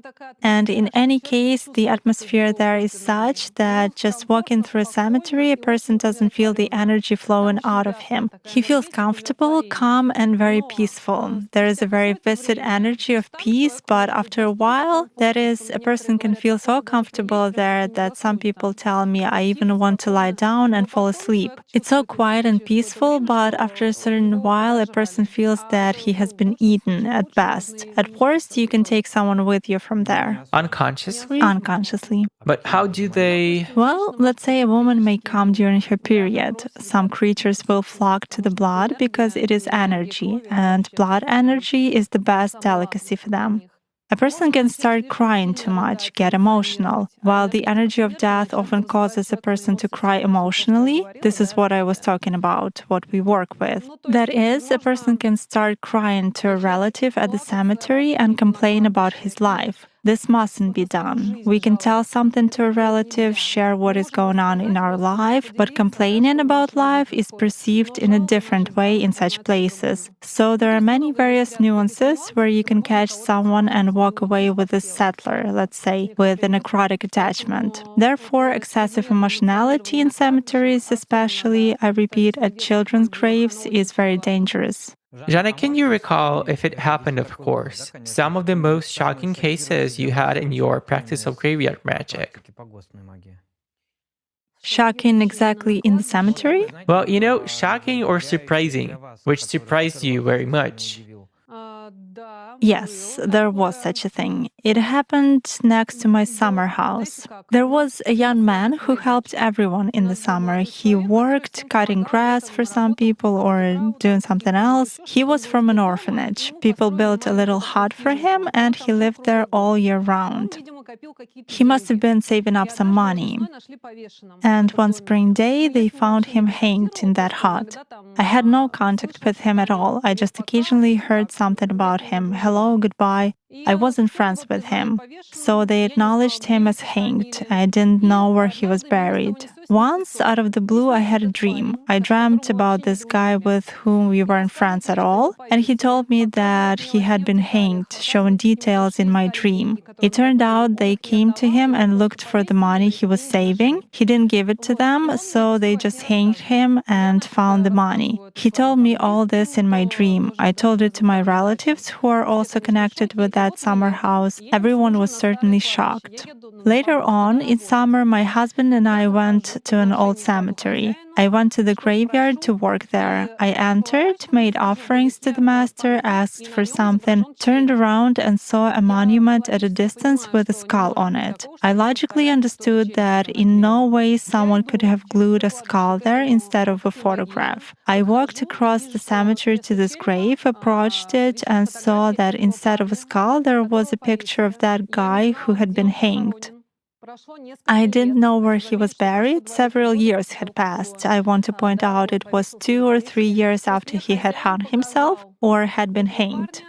[SPEAKER 3] And in any case, the atmosphere there is such that just walking through a cemetery, a person doesn't feel the energy flowing out of him. He feels comfortable, calm, and very peaceful. There is a very vivid energy of peace, but after a while, that is, a person can feel so comfortable there that some people tell me I even want to lie down and fall asleep. It's so quiet and peaceful, but after a certain while, a person feels that he has been eaten at best. At worst, you can take someone with you from there.
[SPEAKER 2] Unconsciously?
[SPEAKER 3] Unconsciously.
[SPEAKER 2] But how do they...
[SPEAKER 3] Well, let's say a woman may come during her period. Some creatures will flock to the blood because it is energy, and blood energy is the best delicacy for them. A person can start crying too much, get emotional. While the energy of death often causes a person to cry emotionally, this is what I was talking about, what we work with. That is, a person can start crying to a relative at the cemetery and complain about his life. This mustn't be done. We can tell something to a relative, share what is going on in our life, but complaining about life is perceived in a different way in such places. So there are many various nuances where you can catch someone and walk away with a settler, let's say, with a necrotic attachment. Therefore, excessive emotionality in cemeteries, especially, I repeat, at children's graves, is very dangerous.
[SPEAKER 2] Zana, can you recall, if it happened, of course, some of the most shocking cases you had in your practice of graveyard magic?
[SPEAKER 3] Shocking exactly in the cemetery?
[SPEAKER 2] Well, you know, shocking or surprising, which surprised you very much.
[SPEAKER 3] Yes, there was such a thing. It happened next to my summer house. There was a young man who helped everyone in the summer. He worked cutting grass for some people or doing something else. He was from an orphanage. People built a little hut for him and he lived there all year round. He must have been saving up some money. And one spring day, they found him hanged in that hut. I had no contact with him at all. I just occasionally heard something about him. Hello, goodbye. I wasn't friends with him. So they acknowledged him as hanged. I didn't know where he was buried. Once, out of the blue, I had a dream. I dreamt about this guy with whom we weren't friends at all, and he told me that he had been hanged, showing details in my dream. It turned out they came to him and looked for the money he was saving. He didn't give it to them, so they just hanged him and found the money. He told me all this in my dream. I told it to my relatives, who are also connected with that summer house. Everyone was certainly shocked. Later on, in summer, my husband and I went to an old cemetery. I went to the graveyard to work there. I entered, made offerings to the master, asked for something, turned around and saw a monument at a distance with a skull on it. I logically understood that in no way someone could have glued a skull there instead of a photograph. I walked across the cemetery to this grave, approached it, and saw that instead of a skull, there was a picture of that guy who had been hanged. I didn't know where he was buried. Several years had passed. I want to point out it was 2 or 3 years after he had hung himself or had been hanged.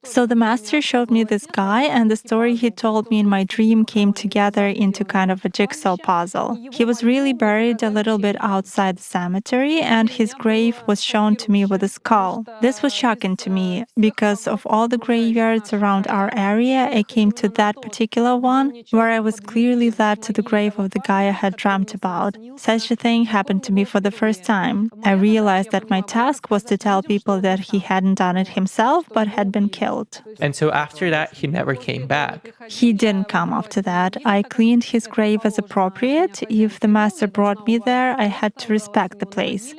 [SPEAKER 3] So the master showed me this guy, and the story he told me in my dream came together into kind of a jigsaw puzzle. He was really buried a little bit outside the cemetery, and his grave was shown to me with a skull. This was shocking to me, because of all the graveyards around our area, I came to that particular one, where I was clearly led to the grave of the guy I had dreamt about. Such a thing happened to me for the first time. I realized that my task was to tell people that he hadn't done it himself, but had been killed.
[SPEAKER 2] And so after that, he never came back.
[SPEAKER 3] He didn't come after that. I cleaned his grave as appropriate. If the master brought me there, I had to respect the place.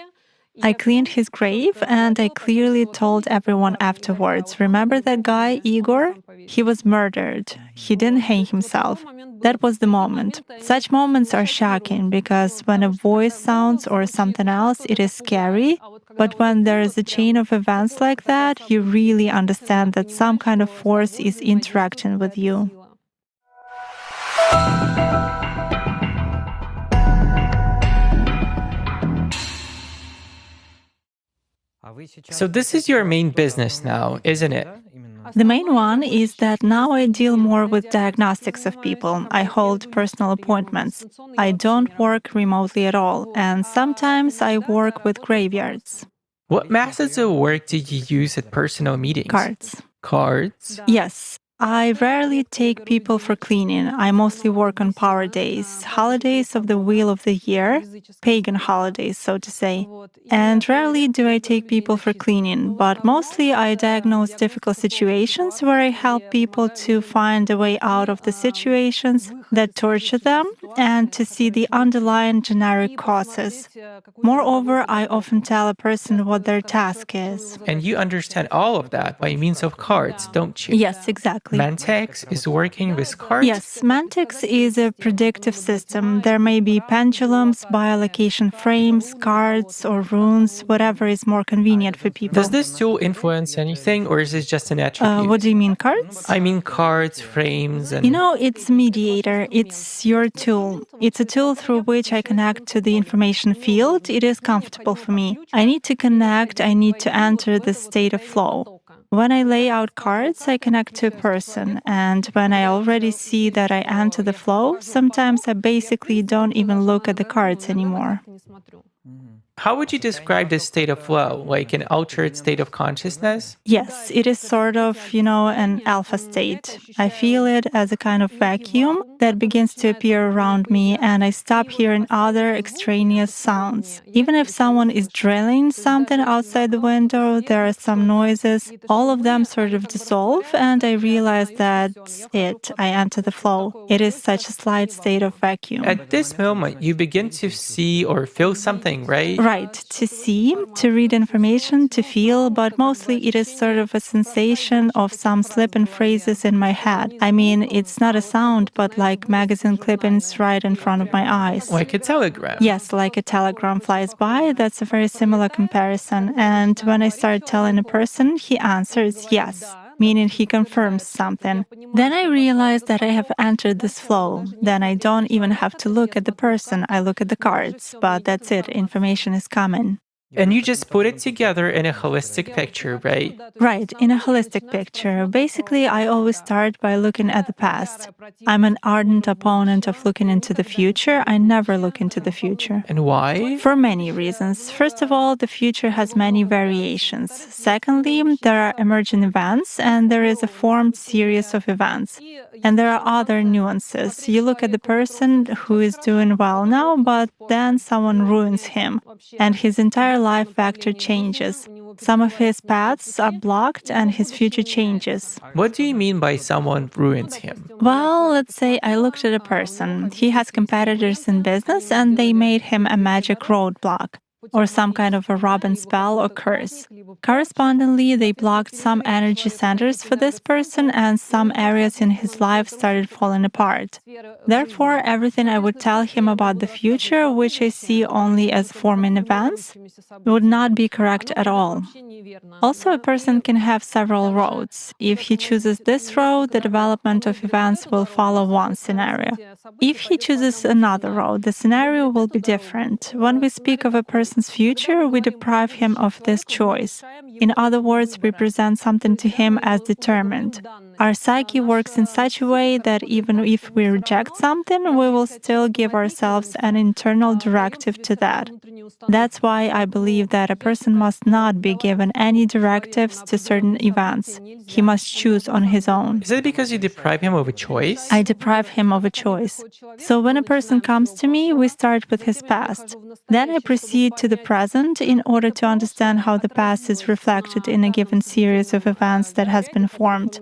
[SPEAKER 3] I cleaned his grave and I clearly told everyone afterwards, remember that guy, Igor? He was murdered. He didn't hang himself. That was the moment. Such moments are shocking because when a voice sounds or something else, it is scary. But when there is a chain of events like that, you really understand that some kind of force is interacting with you.
[SPEAKER 2] So this is your main business now, isn't it?
[SPEAKER 3] The main one is that now I deal more with diagnostics of people. I hold personal appointments. I don't work remotely at all, and sometimes I work with graveyards.
[SPEAKER 2] What methods of work do you use at personal meetings?
[SPEAKER 3] Cards.
[SPEAKER 2] Cards?
[SPEAKER 3] Yes. I rarely take people for cleaning. I mostly work on power days, holidays of the wheel of the year, pagan holidays, so to say. And rarely do I take people for cleaning, but mostly I diagnose difficult situations where I help people to find a way out of the situations that torture them and to see the underlying generic causes. Moreover, I often tell a person what their task is.
[SPEAKER 2] And you understand all of that by means of cards, don't you?
[SPEAKER 3] Yes, exactly.
[SPEAKER 2] Mantex is working with cards?
[SPEAKER 3] Yes, Mantex is a predictive system. There may be pendulums, biolocation frames, cards, or runes, whatever is more convenient for people.
[SPEAKER 2] Does this tool influence anything, or is it just an attribute?
[SPEAKER 3] What do you mean, cards?
[SPEAKER 2] I mean cards, frames, and...
[SPEAKER 3] You know, it's mediator. It's your tool. It's a tool through which I connect to the information field. It is comfortable for me. I need to connect. I need to enter the state of flow. When I lay out cards, I connect to a person, and when I already see that I enter the flow, sometimes I basically don't even look at the cards anymore.
[SPEAKER 2] How would you describe this state of flow? Like an altered state of consciousness?
[SPEAKER 3] Yes, it is sort of, an alpha state. I feel it as a kind of vacuum that begins to appear around me, and I stop hearing other extraneous sounds. Even if someone is drilling something outside the window, there are some noises, all of them sort of dissolve, and I realize that's it. I enter the flow. It is such a slight state of vacuum.
[SPEAKER 2] At this moment, you begin to see or feel something, right?
[SPEAKER 3] Right, to see, to read information, to feel, but mostly it is sort of a sensation of some slipping phrases in my head. I mean, it's not a sound, but like magazine clippings right in front of my eyes.
[SPEAKER 2] Like a telegram.
[SPEAKER 3] Yes, like a telegram flies by. That's a very similar comparison. And when I start telling a person, he answers yes, meaning he confirms something. Then I realize that I have entered this flow. Then I don't even have to look at the person, I look at the cards. But that's it, information is coming.
[SPEAKER 2] And you just put it together in a holistic picture, right?
[SPEAKER 3] Right, in a holistic picture. Basically, I always start by looking at the past. I'm an ardent opponent of looking into the future. I never look into the future.
[SPEAKER 2] And why?
[SPEAKER 3] For many reasons. First of all, the future has many variations. Secondly, there are emergent events, and there is a formed series of events. And there are other nuances. You look at the person who is doing well now, but then someone ruins him, and his entire life vector changes. Some of his paths are blocked and his future changes.
[SPEAKER 2] What do you mean by someone ruins him?
[SPEAKER 3] Well, let's say I looked at a person. He has competitors in business and they made him a magic roadblock, or some kind of a Robin spell or curse. Correspondingly, they blocked some energy centers for this person and some areas in his life started falling apart. Therefore, everything I would tell him about the future, which I see only as forming events, would not be correct at all. Also, a person can have several roads. If he chooses this road, the development of events will follow one scenario. If he chooses another road, the scenario will be different. When we speak of a person's future, we deprive him of this choice. In other words, we present something to him as determined. Our psyche works in such a way that even if we reject something, we will still give ourselves an internal directive to that. That's why I believe that a person must not be given any directives to certain events. He must choose on his own.
[SPEAKER 2] Is it because you deprive him of a choice?
[SPEAKER 3] I deprive him of a choice. So when a person comes to me, we start with his past. Then I proceed to the present in order to understand how the past is reflected in a given series of events that has been formed.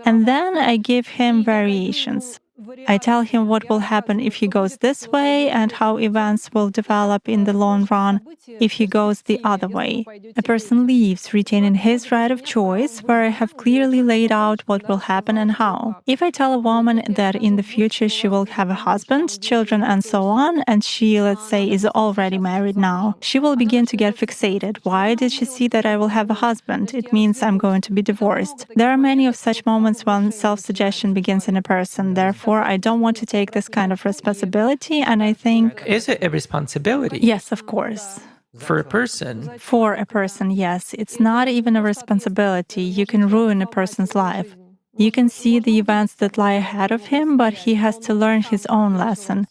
[SPEAKER 3] And then I give him variations. I tell him what will happen if he goes this way and how events will develop in the long run if he goes the other way. A person leaves retaining his right of choice, where I have clearly laid out what will happen and how. If I tell a woman that in the future she will have a husband, children, and so on, and she, let's say, is already married now, she will begin to get fixated. Why did she see that I will have a husband? It means I'm going to be divorced. There are many of such moments when self-suggestion begins in a person. Therefore, I don't want to take this kind of responsibility, and I think...
[SPEAKER 2] Is it a responsibility?
[SPEAKER 3] Yes, of course.
[SPEAKER 2] For a person?
[SPEAKER 3] For a person, yes. It's not even a responsibility. You can ruin a person's life. You can see the events that lie ahead of him, but he has to learn his own lesson.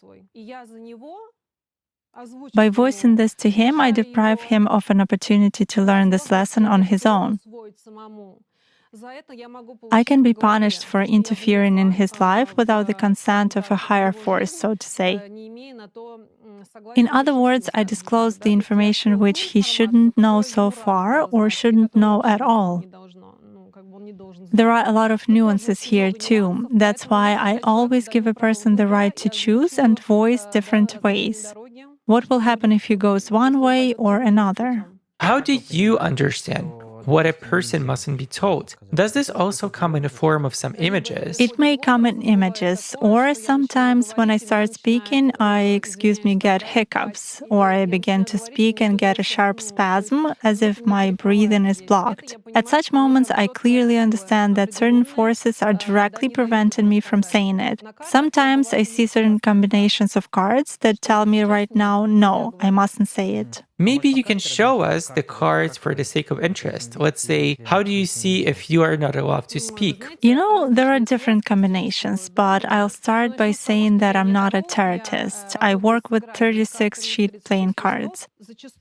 [SPEAKER 3] By voicing this to him, I deprive him of an opportunity to learn this lesson on his own. I can be punished for interfering in his life without the consent of a higher force, so to say. In other words, I disclose the information which he shouldn't know so far or shouldn't know at all. There are a lot of nuances here too. That's why I always give a person the right to choose and voice different ways. What will happen if he goes one way or another?
[SPEAKER 2] How do you understand what a person mustn't be told? Does this also come in the form of some images?
[SPEAKER 3] It may come in images, or sometimes when I start speaking, I, get hiccups, or I begin to speak and get a sharp spasm, as if my breathing is blocked. At such moments, I clearly understand that certain forces are directly preventing me from saying it. Sometimes I see certain combinations of cards that tell me right now, no, I mustn't say it.
[SPEAKER 2] Maybe you can show us the cards for the sake of interest. Let's say, how do you see if you are not allowed to speak?
[SPEAKER 3] There are different combinations, but I'll start by saying that I'm not a tarotist. I work with 36-sheet playing cards.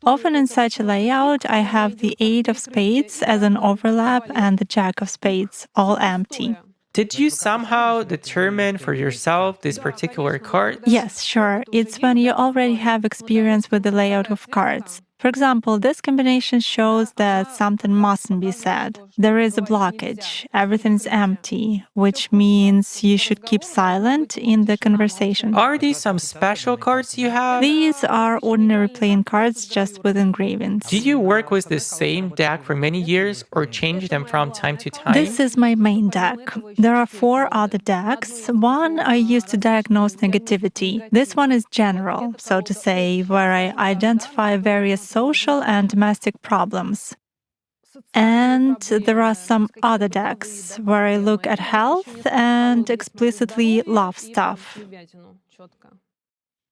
[SPEAKER 3] Often in such a layout, I have the 8 of spades as an overlap and the Jack of spades, all empty.
[SPEAKER 2] Did you somehow determine for yourself this particular card?
[SPEAKER 3] Yes, sure. It's when you already have experience with the layout of cards. For example, this combination shows that something mustn't be said. There is a blockage. Everything is empty, which means you should keep silent in the conversation.
[SPEAKER 2] Are these some special cards you have?
[SPEAKER 3] These are ordinary playing cards just with engravings.
[SPEAKER 2] Do you work with the same deck for many years or change them from time to time?
[SPEAKER 3] This is my main deck. There are 4 other decks. One I use to diagnose negativity. This one is general, so to say, where I identify various social and domestic problems. And there are some other decks where I look at health and explicitly love stuff.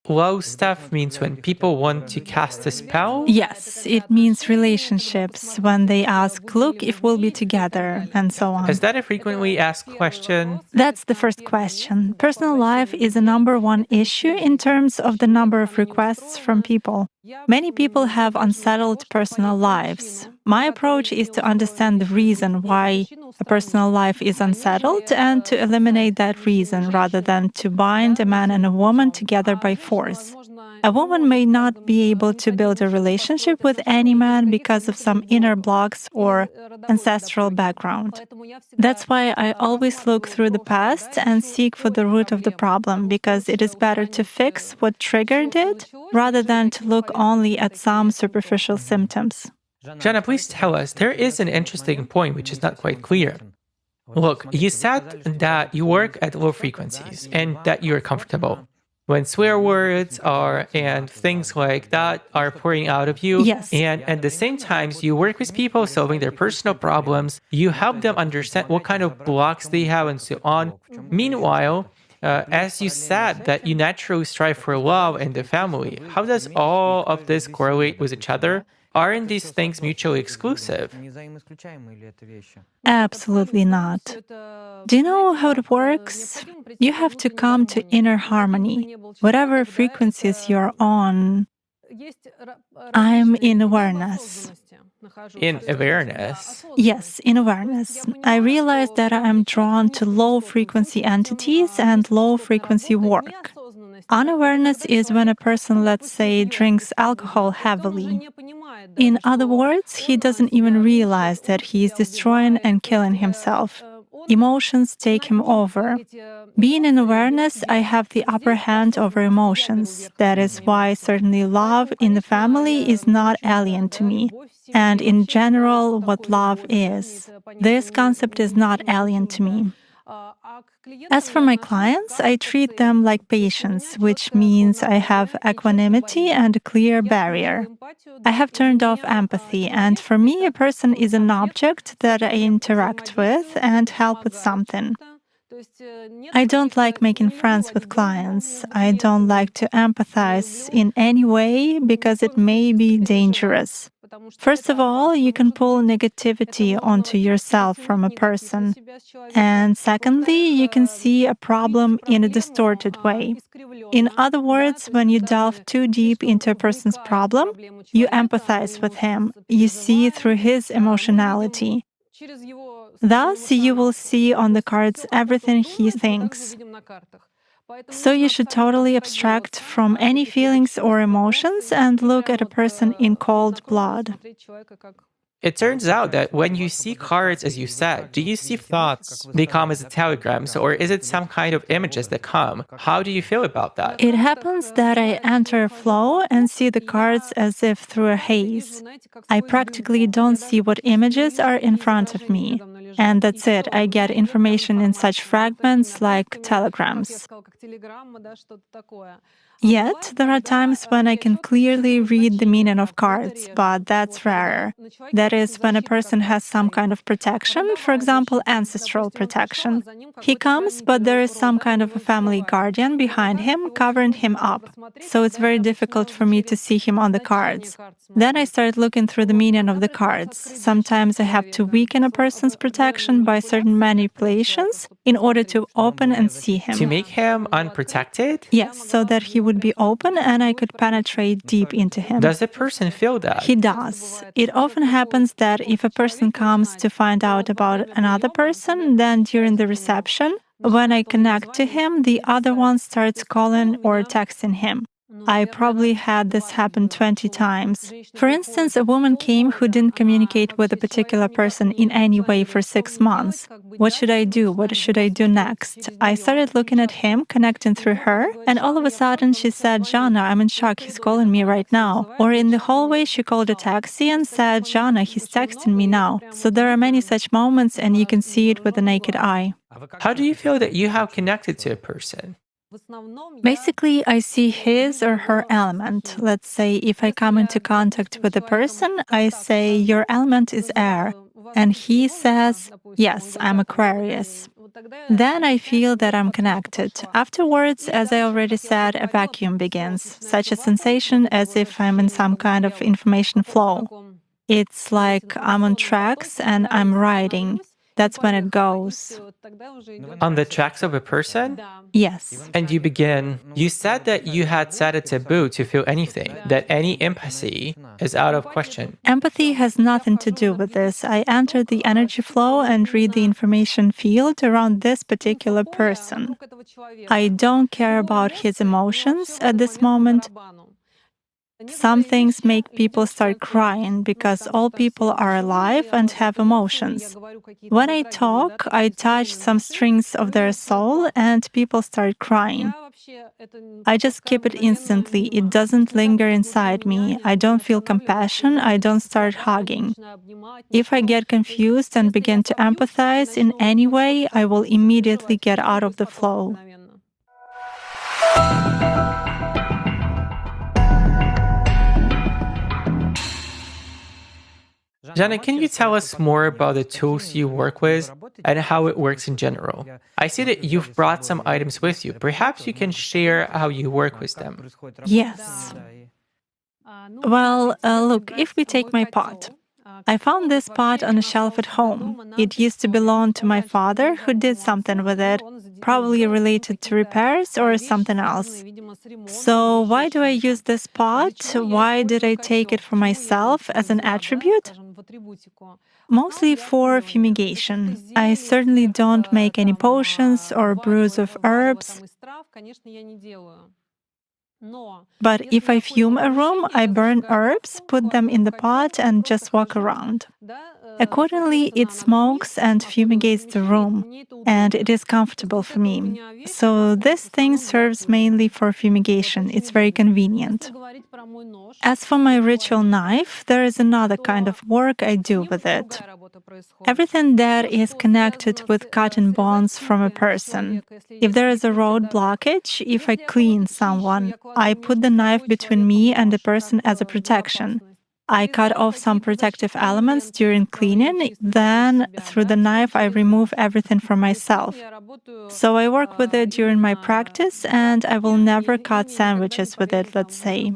[SPEAKER 2] Love stuff means when people want to cast a spell?
[SPEAKER 3] Yes, it means relationships, when they ask, look, if we'll be together, and so on.
[SPEAKER 2] Is that a frequently asked question?
[SPEAKER 3] That's the first question. Personal life is a number one issue in terms of the number of requests from people. Many people have unsettled personal lives. My approach is to understand the reason why a personal life is unsettled and to eliminate that reason rather than to bind a man and a woman together by force. A woman may not be able to build a relationship with any man because of some inner blocks or ancestral background. That's why I always look through the past and seek for the root of the problem, because it is better to fix what triggered it rather than to look only at some superficial symptoms.
[SPEAKER 2] Zana, please tell us, there is an interesting point which is not quite clear. Look, you said that you work at low frequencies and that you're comfortable. When swear words are and things like that are pouring out of you,
[SPEAKER 3] yes.
[SPEAKER 2] And at the same time, you work with people solving their personal problems, you help them understand what kind of blocks they have and so on. Meanwhile, as you said that you naturally strive for love and the family, how does all of this correlate with each other? Aren't these things mutually exclusive?
[SPEAKER 3] Absolutely not. Do you know how it works? You have to come to inner harmony. Whatever frequencies you're on, I'm in awareness.
[SPEAKER 2] In awareness?
[SPEAKER 3] Yes, in awareness. I realize that I am drawn to low frequency entities and low frequency work. Unawareness is when a person, let's say, drinks alcohol heavily. In other words, he doesn't even realize that he is destroying and killing himself. Emotions take him over. Being in awareness, I have the upper hand over emotions. That is why certainly love in the family is not alien to me. And in general, what love is. This concept is not alien to me. As for my clients, I treat them like patients, which means I have equanimity and a clear barrier. I have turned off empathy, and for me, a person is an object that I interact with and help with something. I don't like making friends with clients. I don't like to empathize in any way because it may be dangerous. First of all, you can pull negativity onto yourself from a person. And secondly, you can see a problem in a distorted way. In other words, when you delve too deep into a person's problem, you empathize with him. You see through his emotionality. Thus, you will see on the cards everything he thinks. So you should totally abstract from any feelings or emotions and look at a person in cold blood.
[SPEAKER 2] It turns out that when you see cards, as you said, do you see thoughts? They come as telegrams, or is it some kind of images that come? How do you feel about that?
[SPEAKER 3] It happens that I enter a flow and see the cards as if through a haze. I practically don't see what images are in front of me. And that's it. I get information in such fragments like telegrams. Yet, there are times when I can clearly read the meaning of cards, but that's rarer. That is when a person has some kind of protection, for example, ancestral protection. He comes, but there is some kind of a family guardian behind him, covering him up. So it's very difficult for me to see him on the cards. Then I start looking through the meaning of the cards. Sometimes I have to weaken a person's protection by certain manipulations in order to open and see him.
[SPEAKER 2] To make him unprotected?
[SPEAKER 3] Yes, so that he would be open and I could penetrate deep into him.
[SPEAKER 2] Does the person feel that?
[SPEAKER 3] He does. It often happens that if a person comes to find out about another person, then during the reception, when I connect to him, the other one starts calling or texting him. I probably had this happen 20 times. For instance, a woman came who didn't communicate with a particular person in any way for 6 months. What should I do? What should I do next? I started looking at him, connecting through her, and all of a sudden she said, "Zana, I'm in shock, he's calling me right now." Or in the hallway, she called a taxi and said, "Zana, he's texting me now." So there are many such moments, and you can see it with the naked eye.
[SPEAKER 2] How do you feel that you have connected to a person?
[SPEAKER 3] Basically, I see his or her element. Let's say if I come into contact with a person, I say, "Your element is air." And he says, "Yes, I'm Aquarius." Then I feel that I'm connected. Afterwards, as I already said, a vacuum begins, such a sensation as if I'm in some kind of information flow. It's like I'm on tracks and I'm riding. That's when it goes.
[SPEAKER 2] On the tracks of a person?
[SPEAKER 3] Yes.
[SPEAKER 2] And you said that you had set a taboo to feel anything, that any empathy is out of question.
[SPEAKER 3] Empathy has nothing to do with this. I enter the energy flow and read the information field around this particular person. I don't care about his emotions at this moment. Some things make people start crying because all people are alive and have emotions. When I talk, I touch some strings of their soul and people start crying. I just keep it instantly. It doesn't linger inside me. I don't feel compassion. I don't start hugging. If I get confused and begin to empathize in any way, I will immediately get out of the flow.
[SPEAKER 2] Zana, can you tell us more about the tools you work with and how it works in general? I see that you've brought some items with you. Perhaps you can share how you work with them.
[SPEAKER 3] Yes. Well, look, if we take my pot. I found this pot on a shelf at home. It used to belong to my father, who did something with it, probably related to repairs or something else. So, why do I use this pot? Why did I take it for myself as an attribute? Mostly for fumigation. I certainly don't make any potions or brews of herbs. But if I fume a room, I burn herbs, put them in the pot, and just walk around. Accordingly, it smokes and fumigates the room, and it is comfortable for me. So this thing serves mainly for fumigation. It's very convenient. As for my ritual knife, there is another kind of work I do with it. Everything that is connected with cutting bonds from a person. If there is a road blockage, if I clean someone, I put the knife between me and the person as a protection. I cut off some protective elements during cleaning, then through the knife I remove everything from myself. So I work with it during my practice, and I will never cut sandwiches with it, let's say.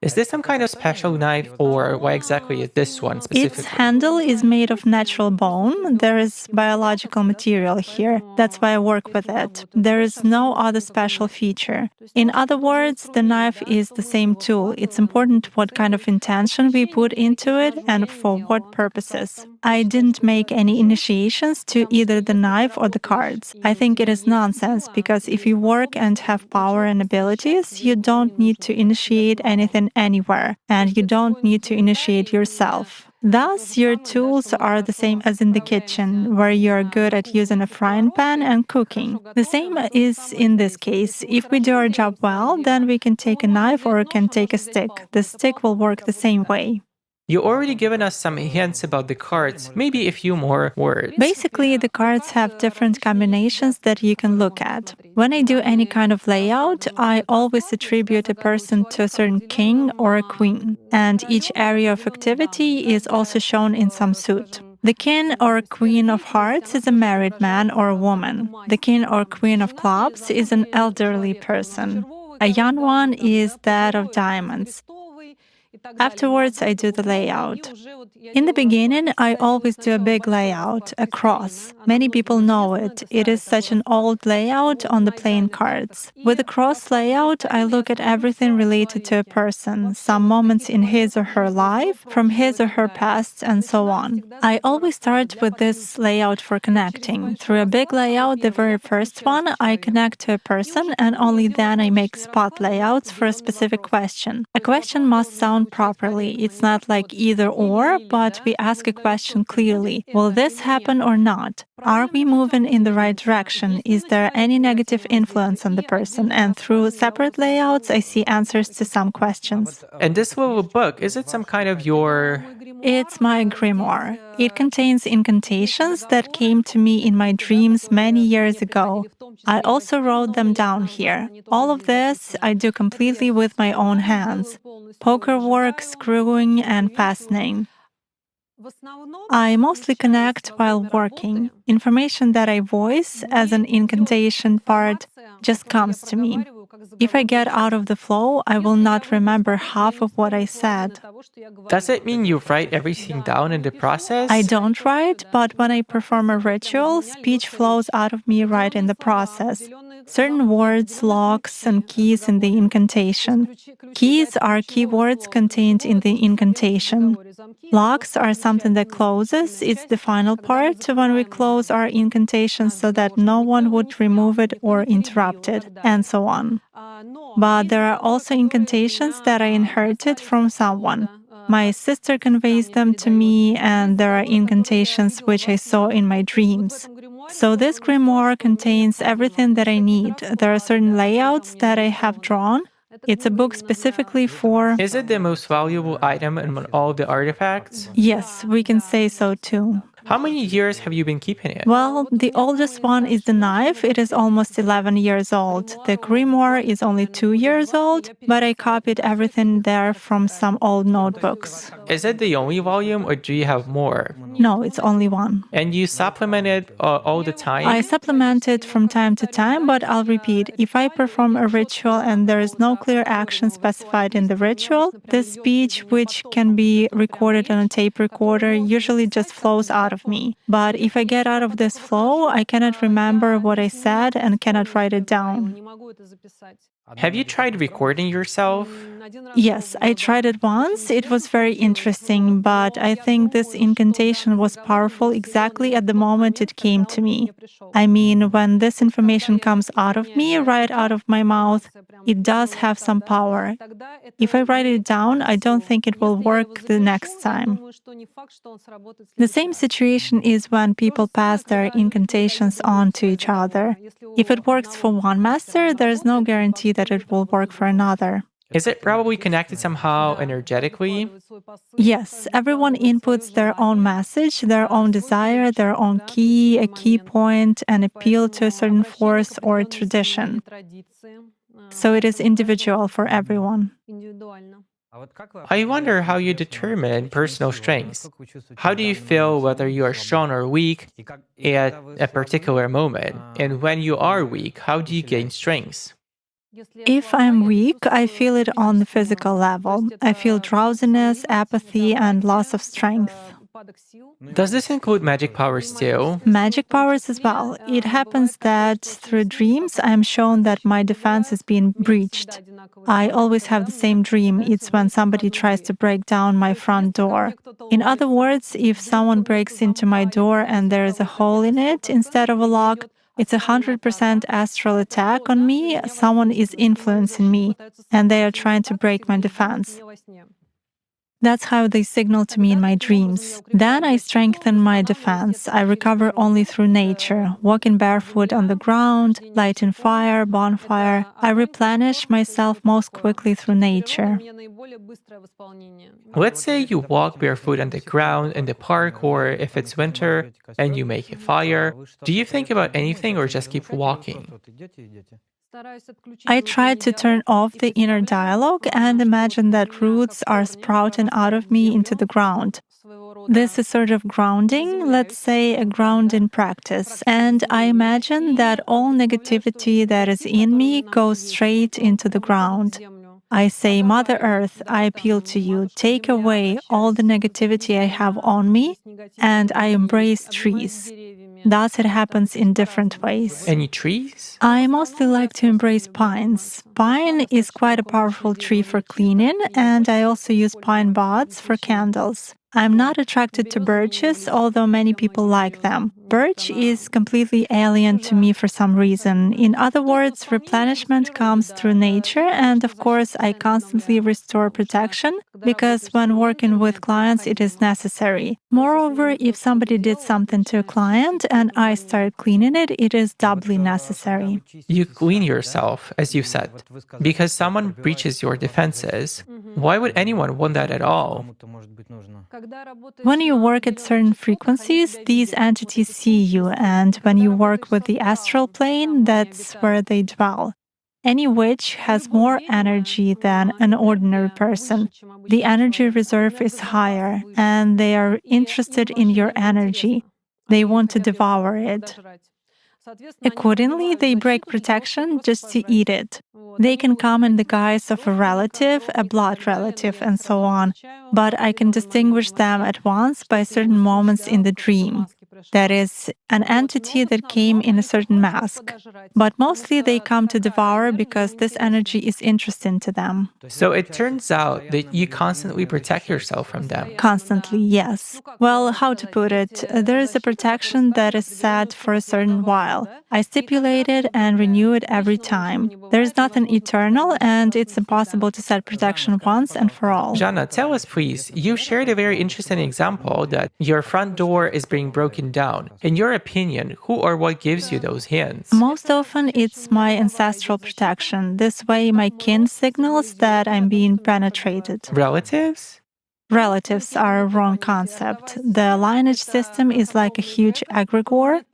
[SPEAKER 2] Is this some kind of special knife, or why exactly is this one specifically?
[SPEAKER 3] Its handle is made of natural bone. There is biological material here. That's why I work with it. There is no other special feature. In other words, the knife is the same tool. It's important what kind of intention we put into it and for what purposes. I didn't make any initiations to either the knife or the cards. I think it is nonsense, because if you work and have power and abilities, you don't need to initiate anything anywhere, and you don't need to initiate yourself. Thus, your tools are the same as in the kitchen, where you are good at using a frying pan and cooking. The same is in this case. If we do our job well, then we can take a knife or can take a stick. The stick will work the same way.
[SPEAKER 2] You already given us some hints about the cards, maybe a few more words.
[SPEAKER 3] Basically, the cards have different combinations that you can look at. When I do any kind of layout, I always attribute a person to a certain king or a queen, and each area of activity is also shown in some suit. The king or queen of hearts is a married man or a woman. The king or queen of clubs is an elderly person. A young one is that of diamonds. Afterwards, I do the layout. In the beginning, I always do a big layout, a cross. Many people know it. It is such an old layout on the playing cards. With a cross layout, I look at everything related to a person, some moments in his or her life, from his or her past, and so on. I always start with this layout for connecting. Through a big layout, the very first one, I connect to a person, and only then I make spot layouts for a specific question. A question must sound properly. It's not like either or, but we ask a question clearly. Will this happen or not? Are we moving in the right direction? Is there any negative influence on the person? And through separate layouts, I see answers to some questions.
[SPEAKER 2] And this little book, is it some kind of your...
[SPEAKER 3] It's my grimoire. It contains incantations that came to me in my dreams many years ago. I also wrote them down here. All of this I do completely with my own hands. Poker work, screwing, and fastening. I mostly connect while working. Information that I voice as an incantation part just comes to me. If I get out of the flow, I will not remember half of what I said.
[SPEAKER 2] Does it mean you write everything down in the process?
[SPEAKER 3] I don't write, but when I perform a ritual, speech flows out of me right in the process. Certain words, locks, and keys in the incantation. Keys are keywords contained in the incantation. Locks are something that closes. It's the final part when we close our incantation so that no one would remove it or interrupt it, and so on. But there are also incantations that I inherited from someone. My sister conveys them to me, and there are incantations which I saw in my dreams. So this grimoire contains everything that I need. There are certain layouts that I have drawn. It's a book specifically for...
[SPEAKER 2] Is it the most valuable item among all the artifacts?
[SPEAKER 3] Yes, we can say so too.
[SPEAKER 2] How many years have you been keeping it?
[SPEAKER 3] Well, the oldest one is the knife. It is almost 11 years old. The grimoire is only 2 years old, but I copied everything there from some old notebooks.
[SPEAKER 2] Is it the only volume or do you have more?
[SPEAKER 3] No, it's only one.
[SPEAKER 2] And you supplement it all the time?
[SPEAKER 3] I supplement it from time to time, but I'll repeat. If I perform a ritual and there is no clear action specified in the ritual, this speech, which can be recorded on a tape recorder, usually just flows out of me. But if I get out of this flow, I cannot remember what I said and cannot write it down.
[SPEAKER 2] Have you tried recording yourself?
[SPEAKER 3] Yes, I tried it once. It was very interesting, but I think this incantation was powerful exactly at the moment it came to me. I mean, when this information comes out of me, right out of my mouth, it does have some power. If I write it down, I don't think it will work the next time. The same situation is when people pass their incantations on to each other. If it works for one master, there is no guarantee that it will work for another.
[SPEAKER 2] Is it probably connected somehow energetically?
[SPEAKER 3] Yes, everyone inputs their own message, their own desire, their own key, a key point, an appeal to a certain force or tradition. So it is individual for everyone.
[SPEAKER 2] I wonder how you determine personal strengths. How do you feel whether you are strong or weak at a particular moment? And when you are weak, how do you gain strengths?
[SPEAKER 3] If I'm weak, I feel it on the physical level. I feel drowsiness, apathy, and loss of strength.
[SPEAKER 2] Does this include magic powers too?
[SPEAKER 3] Magic powers as well. It happens that through dreams, I am shown that my defense is being breached. I always have the same dream. It's when somebody tries to break down my front door. In other words, if someone breaks into my door and there is a hole in it instead of a lock, it's 100% astral attack on me. Someone is influencing me, and they are trying to break my defense. That's how they signal to me in my dreams. Then I strengthen my defense. I recover only through nature, walking barefoot on the ground, lighting fire, bonfire. I replenish myself most quickly through nature.
[SPEAKER 2] Let's say you walk barefoot on the ground in the park, or if it's winter and you make a fire. Do you think about anything or just keep walking?
[SPEAKER 3] I try to turn off the inner dialogue and imagine that roots are sprouting out of me into the ground. This is sort of grounding, let's say a grounding practice. And I imagine that all negativity that is in me goes straight into the ground. I say, Mother Earth, I appeal to you, take away all the negativity I have on me, and I embrace trees. Thus, it happens in different ways.
[SPEAKER 2] Any trees?
[SPEAKER 3] I mostly like to embrace pines. Pine is quite a powerful tree for cleaning, and I also use pine buds for candles. I'm not attracted to birches, although many people like them. Birch is completely alien to me for some reason. In other words, replenishment comes through nature, and of course, I constantly restore protection, because when working with clients, it is necessary. Moreover, if somebody did something to a client and I start cleaning it, it is doubly necessary.
[SPEAKER 2] You clean yourself, as you said, because someone breaches your defenses. Why would anyone want that at all?
[SPEAKER 3] When you work at certain frequencies, these entities see you, and when you work with the astral plane, that's where they dwell. Any witch has more energy than an ordinary person. The energy reserve is higher, and they are interested in your energy. They want to devour it. Accordingly, they break protection just to eat it. They can come in the guise of a relative, a blood relative, and so on, but I can distinguish them at once by certain moments in the dream. That is, an entity that came in a certain mask. But mostly they come to devour because this energy is interesting to them.
[SPEAKER 2] So it turns out that you constantly protect yourself from them.
[SPEAKER 3] Constantly, yes. Well, how to put it? There is a protection that is set for a certain while. I stipulate it and renew it every time. There is nothing eternal, and it's impossible to set protection once and for all.
[SPEAKER 2] Zana, tell us please, you shared a very interesting example that your front door is being broken down. In your opinion, who or what gives you those hints?
[SPEAKER 3] Most often, it's my ancestral protection. This way, my kin signals that I'm being penetrated.
[SPEAKER 2] Relatives?
[SPEAKER 3] Relatives are a wrong concept. The lineage system is like a huge egregore,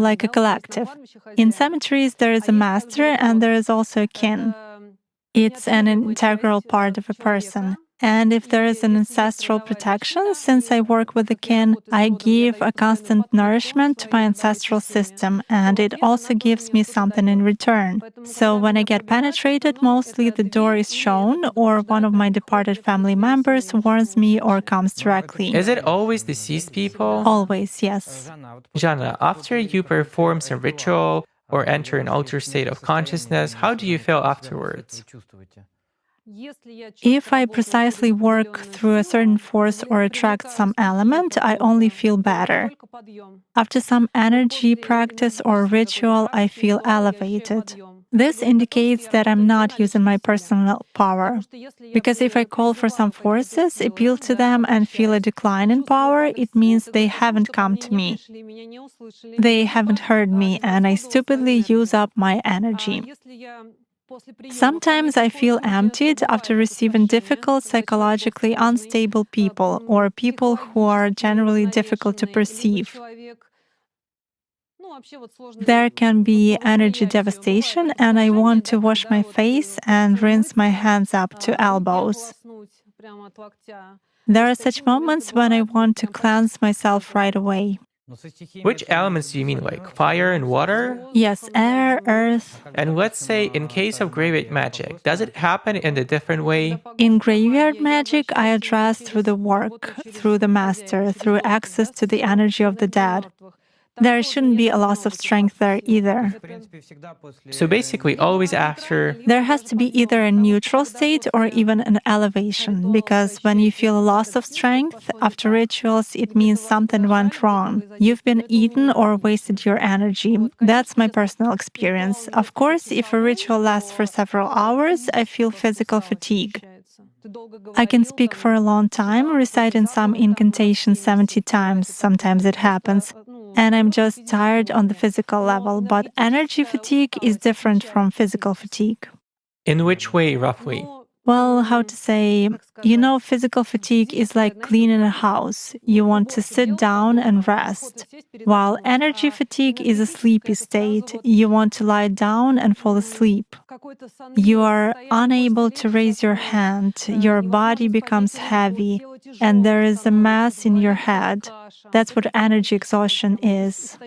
[SPEAKER 3] like a collective. In cemeteries, there is a master and there is also a kin. It's an integral part of a person. And if there is an ancestral protection, since I work with the kin, I give a constant nourishment to my ancestral system, and it also gives me something in return. So when I get penetrated, mostly the door is shown, or one of my departed family members warns me or comes directly.
[SPEAKER 2] Is it always deceased people?
[SPEAKER 3] Always, yes.
[SPEAKER 2] Zana, after you perform some ritual or enter an altered state of consciousness, how do you feel afterwards?
[SPEAKER 3] If I precisely work through a certain force or attract some element, I only feel better. After some energy practice or ritual, I feel elevated. This indicates that I'm not using my personal power. Because if I call for some forces, appeal to them, and feel a decline in power, it means they haven't come to me. They haven't heard me, and I stupidly use up my energy. Sometimes I feel emptied after receiving difficult, psychologically unstable people, or people who are generally difficult to perceive. There can be energy devastation, and I want to wash my face and rinse my hands up to elbows. There are such moments when I want to cleanse myself right away.
[SPEAKER 2] Which elements do you mean, like fire and water?
[SPEAKER 3] Yes, air, earth.
[SPEAKER 2] And let's say in case of graveyard magic, does it happen in a different way?
[SPEAKER 3] In graveyard magic, I address through the work, through the master, through access to the energy of the dead. There shouldn't be a loss of strength there either.
[SPEAKER 2] So basically, always after...
[SPEAKER 3] There has to be either a neutral state or even an elevation, because when you feel a loss of strength after rituals, it means something went wrong. You've been eaten or wasted your energy. That's my personal experience. Of course, if a ritual lasts for several hours, I feel physical fatigue. I can speak for a long time, reciting some incantation 70 times, sometimes it happens, and I'm just tired on the physical level, but energy fatigue is different from physical fatigue.
[SPEAKER 2] In which way, roughly?
[SPEAKER 3] Well, how to say, physical fatigue is like cleaning a house. You want to sit down and rest. While energy fatigue is a sleepy state. You want to lie down and fall asleep. You are unable to raise your hand. Your body becomes heavy, and there is a mass in your head. That's what energy exhaustion is.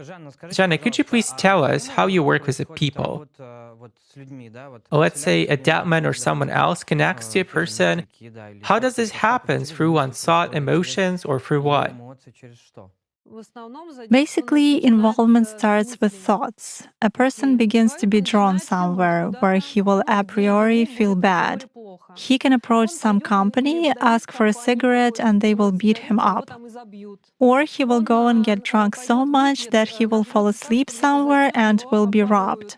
[SPEAKER 2] Zana, could you please tell us how you work with the people? Let's say a dead man or someone else connects to a person. How does this happen? Through one's thought, emotions, or through what?
[SPEAKER 3] Basically, involvement starts with thoughts. A person begins to be drawn somewhere where he will a priori feel bad. He can approach some company, ask for a cigarette, and they will beat him up. Or he will go and get drunk so much that he will fall asleep somewhere and will be robbed.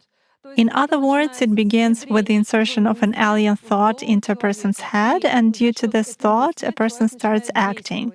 [SPEAKER 3] In other words, it begins with the insertion of an alien thought into a person's head, and due to this thought, a person starts acting.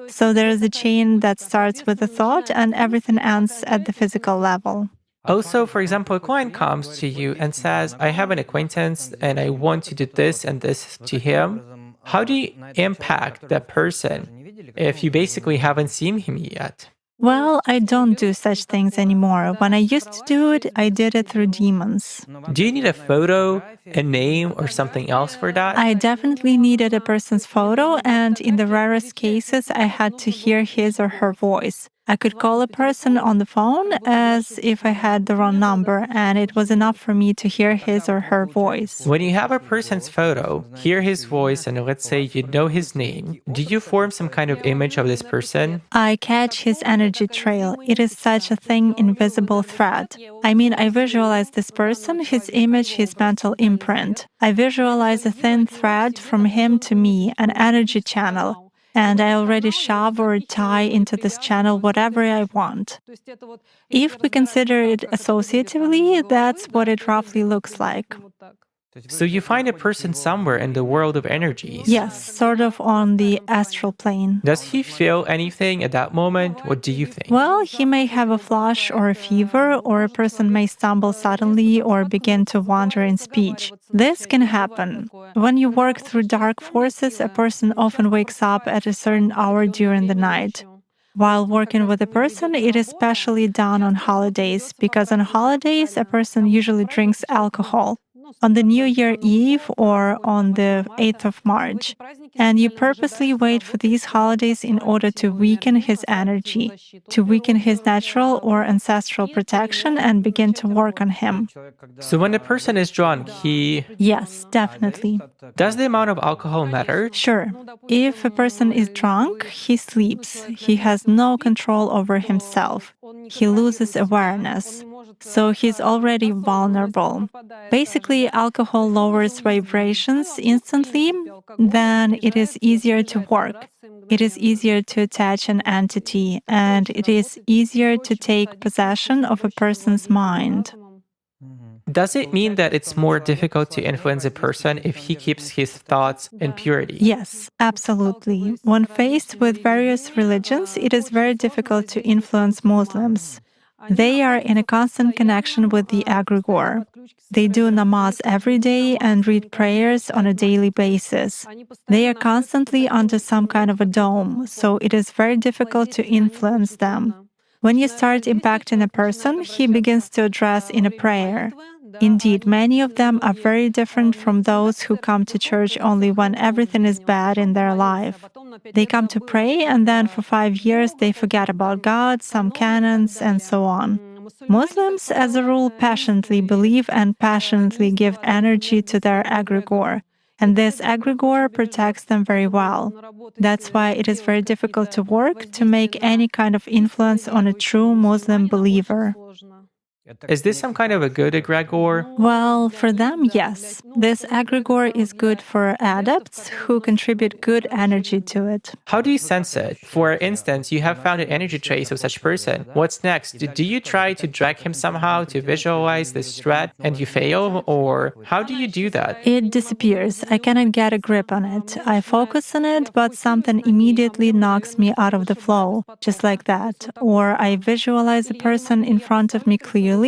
[SPEAKER 3] So there is a chain that starts with a thought, and everything ends at the physical level.
[SPEAKER 2] Also, for example, a client comes to you and says, I have an acquaintance and I want to do this and this to him. How do you impact that person if you basically haven't seen him yet?
[SPEAKER 3] Well, I don't do such things anymore. When I used to do it, I did it through demons.
[SPEAKER 2] Do you need a photo, a name, or something else for that?
[SPEAKER 3] I definitely needed a person's photo, and in the rarest cases, I had to hear his or her voice. I could call a person on the phone as if I had the wrong number, and it was enough for me to hear his or her voice.
[SPEAKER 2] When you have a person's photo, hear his voice, and let's say you know his name, do you form some kind of image of this person?
[SPEAKER 3] I catch his energy trail. It is such a thing, invisible thread. I mean, I visualize this person, his image, his mental imprint. I visualize a thin thread from him to me, an energy channel. And I already shove or tie into this channel whatever I want. If we consider it associatively, that's what it roughly looks like.
[SPEAKER 2] So you find a person somewhere in the world of energies.
[SPEAKER 3] Yes, sort of on the astral plane.
[SPEAKER 2] Does he feel anything at that moment? What do you think?
[SPEAKER 3] Well, he may have a flush or a fever, or a person may stumble suddenly or begin to wander in speech. This can happen. When you work through dark forces, a person often wakes up at a certain hour during the night. While working with a person, it is especially done on holidays, because on holidays, a person usually drinks alcohol. On the New Year Eve or on the 8th of March. And you purposely wait for these holidays in order to weaken his energy, to weaken his natural or ancestral protection and begin to work on him.
[SPEAKER 2] So when a person is drunk, he...
[SPEAKER 3] Yes, definitely.
[SPEAKER 2] Does the amount of alcohol matter?
[SPEAKER 3] Sure. If a person is drunk, he sleeps. He has no control over himself. He loses awareness. So he's already vulnerable. Basically, alcohol lowers vibrations instantly, then it is easier to work. It is easier to attach an entity, and it is easier to take possession of a person's mind.
[SPEAKER 2] Does it mean that it's more difficult to influence a person if he keeps his thoughts in purity?
[SPEAKER 3] Yes, absolutely. When faced with various religions, it is very difficult to influence Muslims. They are in a constant connection with the egregore. They do namaz every day and read prayers on a daily basis. They are constantly under some kind of a dome, so it is very difficult to influence them. When you start impacting a person, he begins to address in a prayer. Indeed, many of them are very different from those who come to church only when everything is bad in their life. They come to pray, and then for 5 years they forget about God, some canons, and so on. Muslims, as a rule, passionately believe and passionately give energy to their egregore. And this egregore protects them very well. That's why it is very difficult to work to make any kind of influence on a true Muslim believer.
[SPEAKER 2] Is this some kind of a good egregore?
[SPEAKER 3] Well, for them, yes. This egregore is good for adepts who contribute good energy to it.
[SPEAKER 2] How do you sense it? For instance, you have found an energy trace of such person. What's next? Do you try to drag him somehow to visualize this threat and you fail? Or how do you do that?
[SPEAKER 3] It disappears. I cannot get a grip on it. I focus on it, but something immediately knocks me out of the flow, just like that. Or I visualize a person in front of me clearly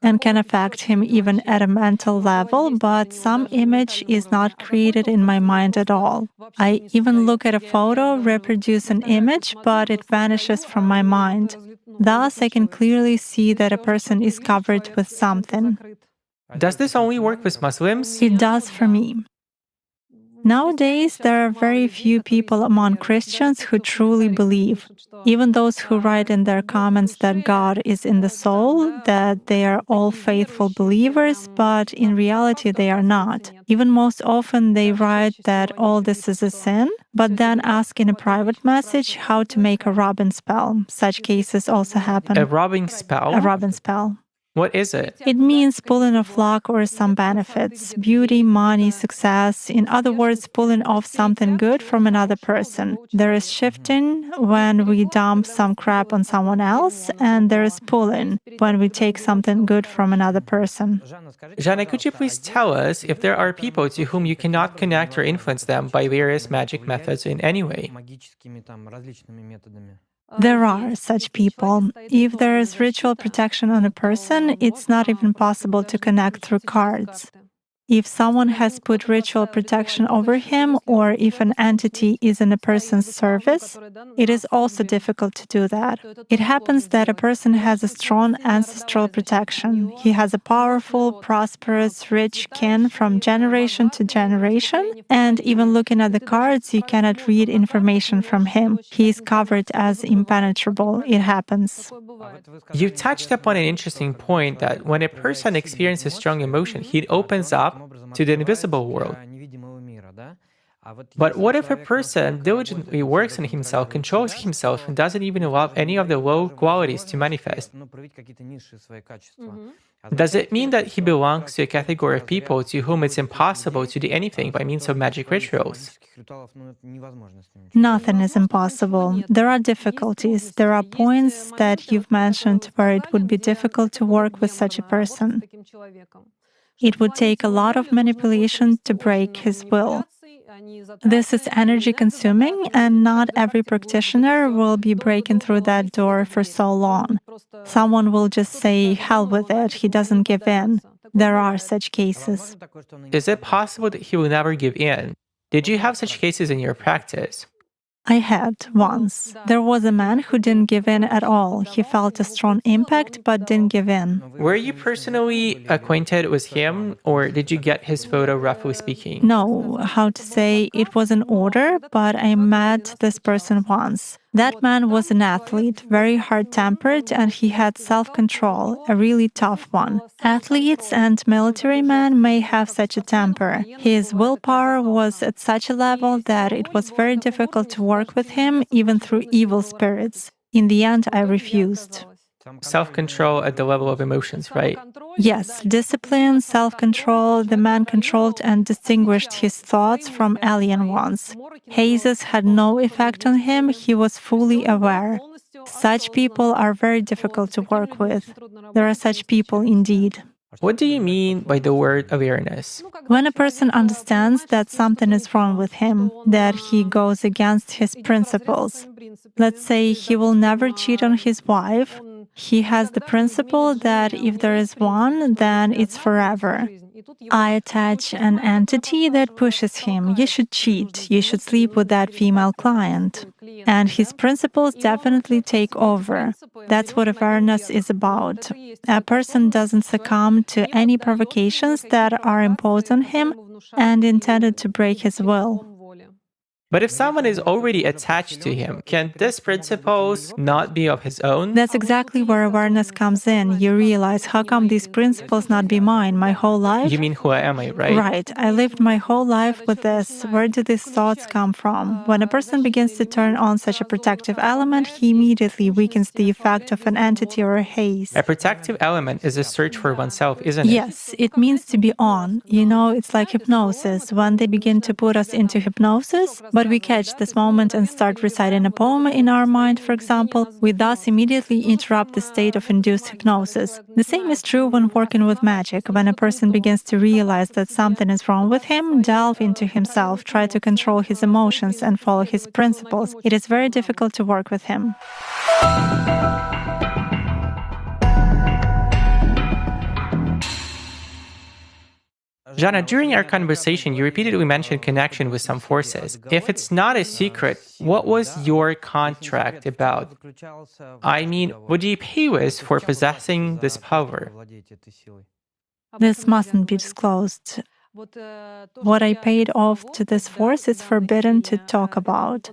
[SPEAKER 3] and can affect him even at a mental level, but some image is not created in my mind at all. I even look at a photo, reproduce an image, but it vanishes from my mind. Thus, I can clearly see that a person is covered with something.
[SPEAKER 2] Does this only work with Muslims?
[SPEAKER 3] It does for me. Nowadays, there are very few people among Christians who truly believe. Even those who write in their comments that God is in the soul, that they are all faithful believers, but in reality they are not. Even most often they write that all this is a sin, but then ask in a private message how to make a rubbing spell. Such cases also happen.
[SPEAKER 2] A rubbing spell?
[SPEAKER 3] A rubbing spell.
[SPEAKER 2] What is it?
[SPEAKER 3] It means pulling off luck or some benefits, beauty, money, success. In other words, pulling off something good from another person. There is shifting when we dump some crap on someone else, and there is pulling when we take something good from another person.
[SPEAKER 2] Zana, could you please tell us if there are people to whom you cannot connect or influence them by various magic methods in any way?
[SPEAKER 3] There are such people. If there is ritual protection on a person, it's not even possible to connect through cards. If someone has put ritual protection over him, or if an entity is in a person's service, it is also difficult to do that. It happens that a person has a strong ancestral protection. He has a powerful, prosperous, rich kin from generation to generation, and even looking at the cards, you cannot read information from him. He is covered as impenetrable. It happens.
[SPEAKER 2] You touched upon an interesting point that when a person experiences strong emotion, he opens up to the invisible world. But what if a person diligently works on himself, controls himself, and doesn't even allow any of the low qualities to manifest? Does it mean that he belongs to a category of people to whom it's impossible to do anything by means of magic rituals?
[SPEAKER 3] Nothing is impossible. There are difficulties. There are points that you've mentioned where it would be difficult to work with such a person. It would take a lot of manipulation to break his will. This is energy consuming, and not every practitioner will be breaking through that door for so long. Someone will just say, hell with it, he doesn't give in. There are such cases.
[SPEAKER 2] Is it possible that he will never give in? Did you have such cases in your practice?
[SPEAKER 3] I had once. There was a man who didn't give in at all. He felt a strong impact but didn't give in.
[SPEAKER 2] Were you personally acquainted with him, or did you get his photo, roughly speaking?
[SPEAKER 3] No, how to say, it was an order, but I met this person once. That man was an athlete, very hard-tempered, and he had self-control, a really tough one. Athletes and military men may have such a temper. His willpower was at such a level that it was very difficult to work with him, even through evil spirits. In the end, I refused.
[SPEAKER 2] Self-control at the level of emotions, right?
[SPEAKER 3] Yes, discipline, self-control. The man controlled and distinguished his thoughts from alien ones. Hazes had no effect on him. He was fully aware. Such people are very difficult to work with. There are such people indeed.
[SPEAKER 2] What do you mean by the word awareness?
[SPEAKER 3] When a person understands that something is wrong with him, that he goes against his principles. Let's say he will never cheat on his wife. He has the principle that if there is one, then it's forever. I attach an entity that pushes him. You should cheat. You should sleep with that female client. And his principles definitely take over. That's what awareness is about. A person doesn't succumb to any provocations that are imposed on him and intended to break his will.
[SPEAKER 2] But if someone is already attached to him, can these principles not be of his own?
[SPEAKER 3] That's exactly where awareness comes in. You realize, how come these principles not be mine my whole life?
[SPEAKER 2] You mean, who am I, right?
[SPEAKER 3] Right. I lived my whole life with this. Where do these thoughts come from? When a person begins to turn on such a protective element, he immediately weakens the effect of an entity or a haze.
[SPEAKER 2] A protective element is a search for oneself, isn't it?
[SPEAKER 3] Yes, it means to be on. You know, it's like hypnosis. When they begin to put us into hypnosis, but we catch this moment and start reciting a poem in our mind, for example, we thus immediately interrupt the state of induced hypnosis. The same is true when working with magic. When a person begins to realize that something is wrong with him, delve into himself, try to control his emotions and follow his principles. It is very difficult to work with him.
[SPEAKER 2] Zana, during our conversation, you repeatedly mentioned connection with some forces. If it's not a secret, what was your contract about? I mean, what do you pay with for possessing this power?
[SPEAKER 3] This mustn't be disclosed. What I paid off to this force is forbidden to talk about.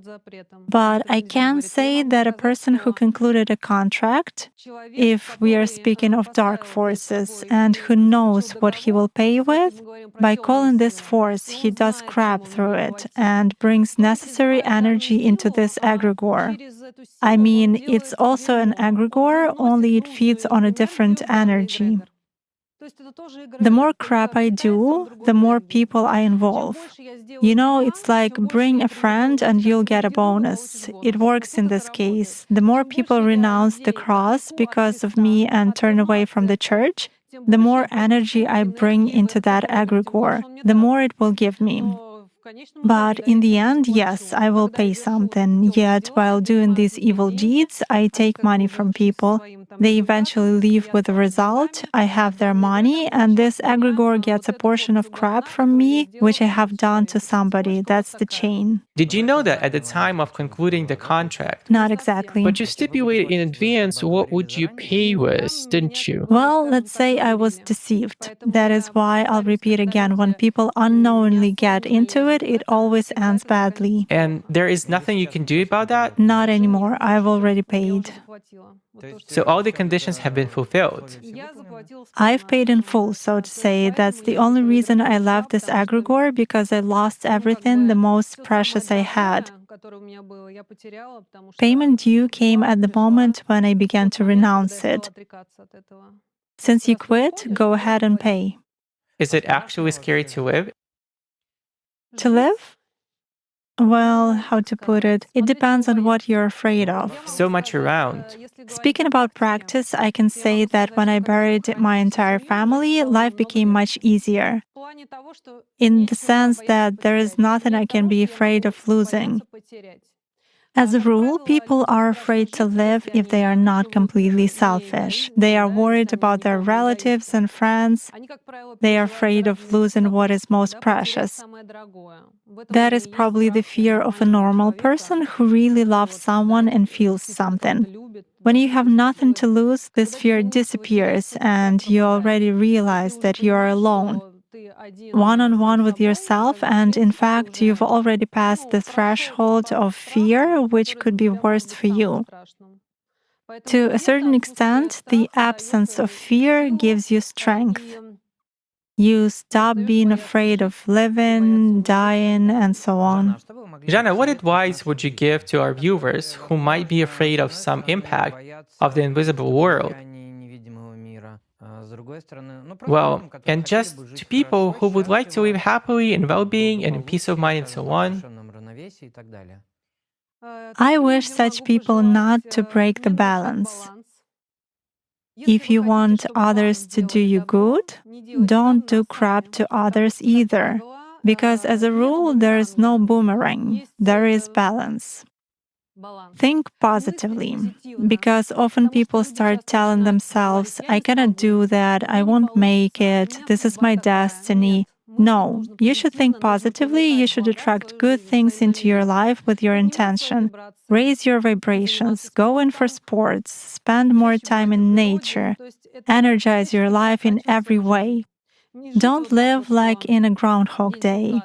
[SPEAKER 3] But I can say that a person who concluded a contract, if we are speaking of dark forces, and who knows what he will pay with, by calling this force, he does grab through it and brings necessary energy into this egregore. I mean, it's also an egregore, only it feeds on a different energy. The more crap I do, the more people I involve. You know, it's like bring a friend and you'll get a bonus. It works in this case. The more people renounce the cross because of me and turn away from the church, the more energy I bring into that egregore, the more it will give me. But in the end, yes, I will pay something. Yet, while doing these evil deeds, I take money from people. They eventually leave with a result. I have their money, and this egregore gets a portion of crap from me, which I have done to somebody. That's the chain.
[SPEAKER 2] Did you know that at the time of concluding the contract?
[SPEAKER 3] Not exactly.
[SPEAKER 2] But you stipulated in advance what would you pay with, didn't you?
[SPEAKER 3] Well, let's say I was deceived. That is why I'll repeat again, when people unknowingly get into it, it always ends badly.
[SPEAKER 2] And there is nothing you can do about that?
[SPEAKER 3] Not anymore. I've already paid.
[SPEAKER 2] So all the conditions have been fulfilled.
[SPEAKER 3] I've paid in full, so to say. That's the only reason I left this egregore, because I lost everything, the most precious I had. Payment due came at the moment when I began to renounce it. Since you quit, go ahead and pay.
[SPEAKER 2] Is it actually scary to live?
[SPEAKER 3] To live? Well, how to put it? It depends on what you're afraid of.
[SPEAKER 2] So much around.
[SPEAKER 3] Speaking about practice, I can say that when I buried my entire family, life became much easier. In the sense that there is nothing I can be afraid of losing. As a rule, people are afraid to live if they are not completely selfish. They are worried about their relatives and friends. They are afraid of losing what is most precious. That is probably the fear of a normal person who really loves someone and feels something. When you have nothing to lose, this fear disappears and you already realize that you are alone, one-on-one with yourself, and in fact, you've already passed the threshold of fear, which could be worst for you. To a certain extent, the absence of fear gives you strength. You stop being afraid of living, dying, and so on.
[SPEAKER 2] Zana, what advice would you give to our viewers who might be afraid of some impact of the invisible world? Well, and just to people who would like to live happily in well-being and in peace of mind and so on.
[SPEAKER 3] I wish such people not to break the balance. If you want others to do you good, don't do crap to others either. Because as a rule, there is no boomerang, there is balance. Think positively, because often people start telling themselves, I cannot do that, I won't make it, this is my destiny. No, you should think positively, you should attract good things into your life with your intention. Raise your vibrations, go in for sports, spend more time in nature, energize your life in every way. Don't live like in a Groundhog Day.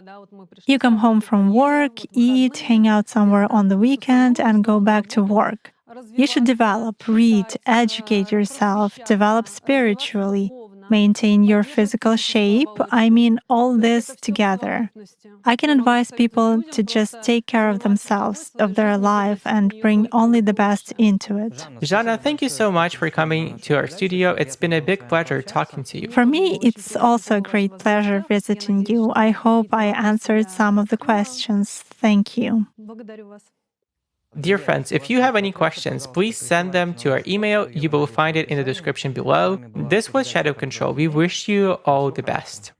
[SPEAKER 3] You come home from work, eat, hang out somewhere on the weekend, and go back to work. You should develop, read, educate yourself, develop spiritually, maintain your physical shape. I mean, all this together. I can advise people to just take care of themselves, of their life, and bring only the best into it.
[SPEAKER 2] Zana, thank you so much for coming to our studio. It's been a big pleasure talking to you.
[SPEAKER 3] For me, it's also a great pleasure visiting you. I hope I answered some of the questions. Thank you.
[SPEAKER 2] Dear friends, if you have any questions, please send them to our email. You will find it in the description below. This was Shadow Control. We wish you all the best.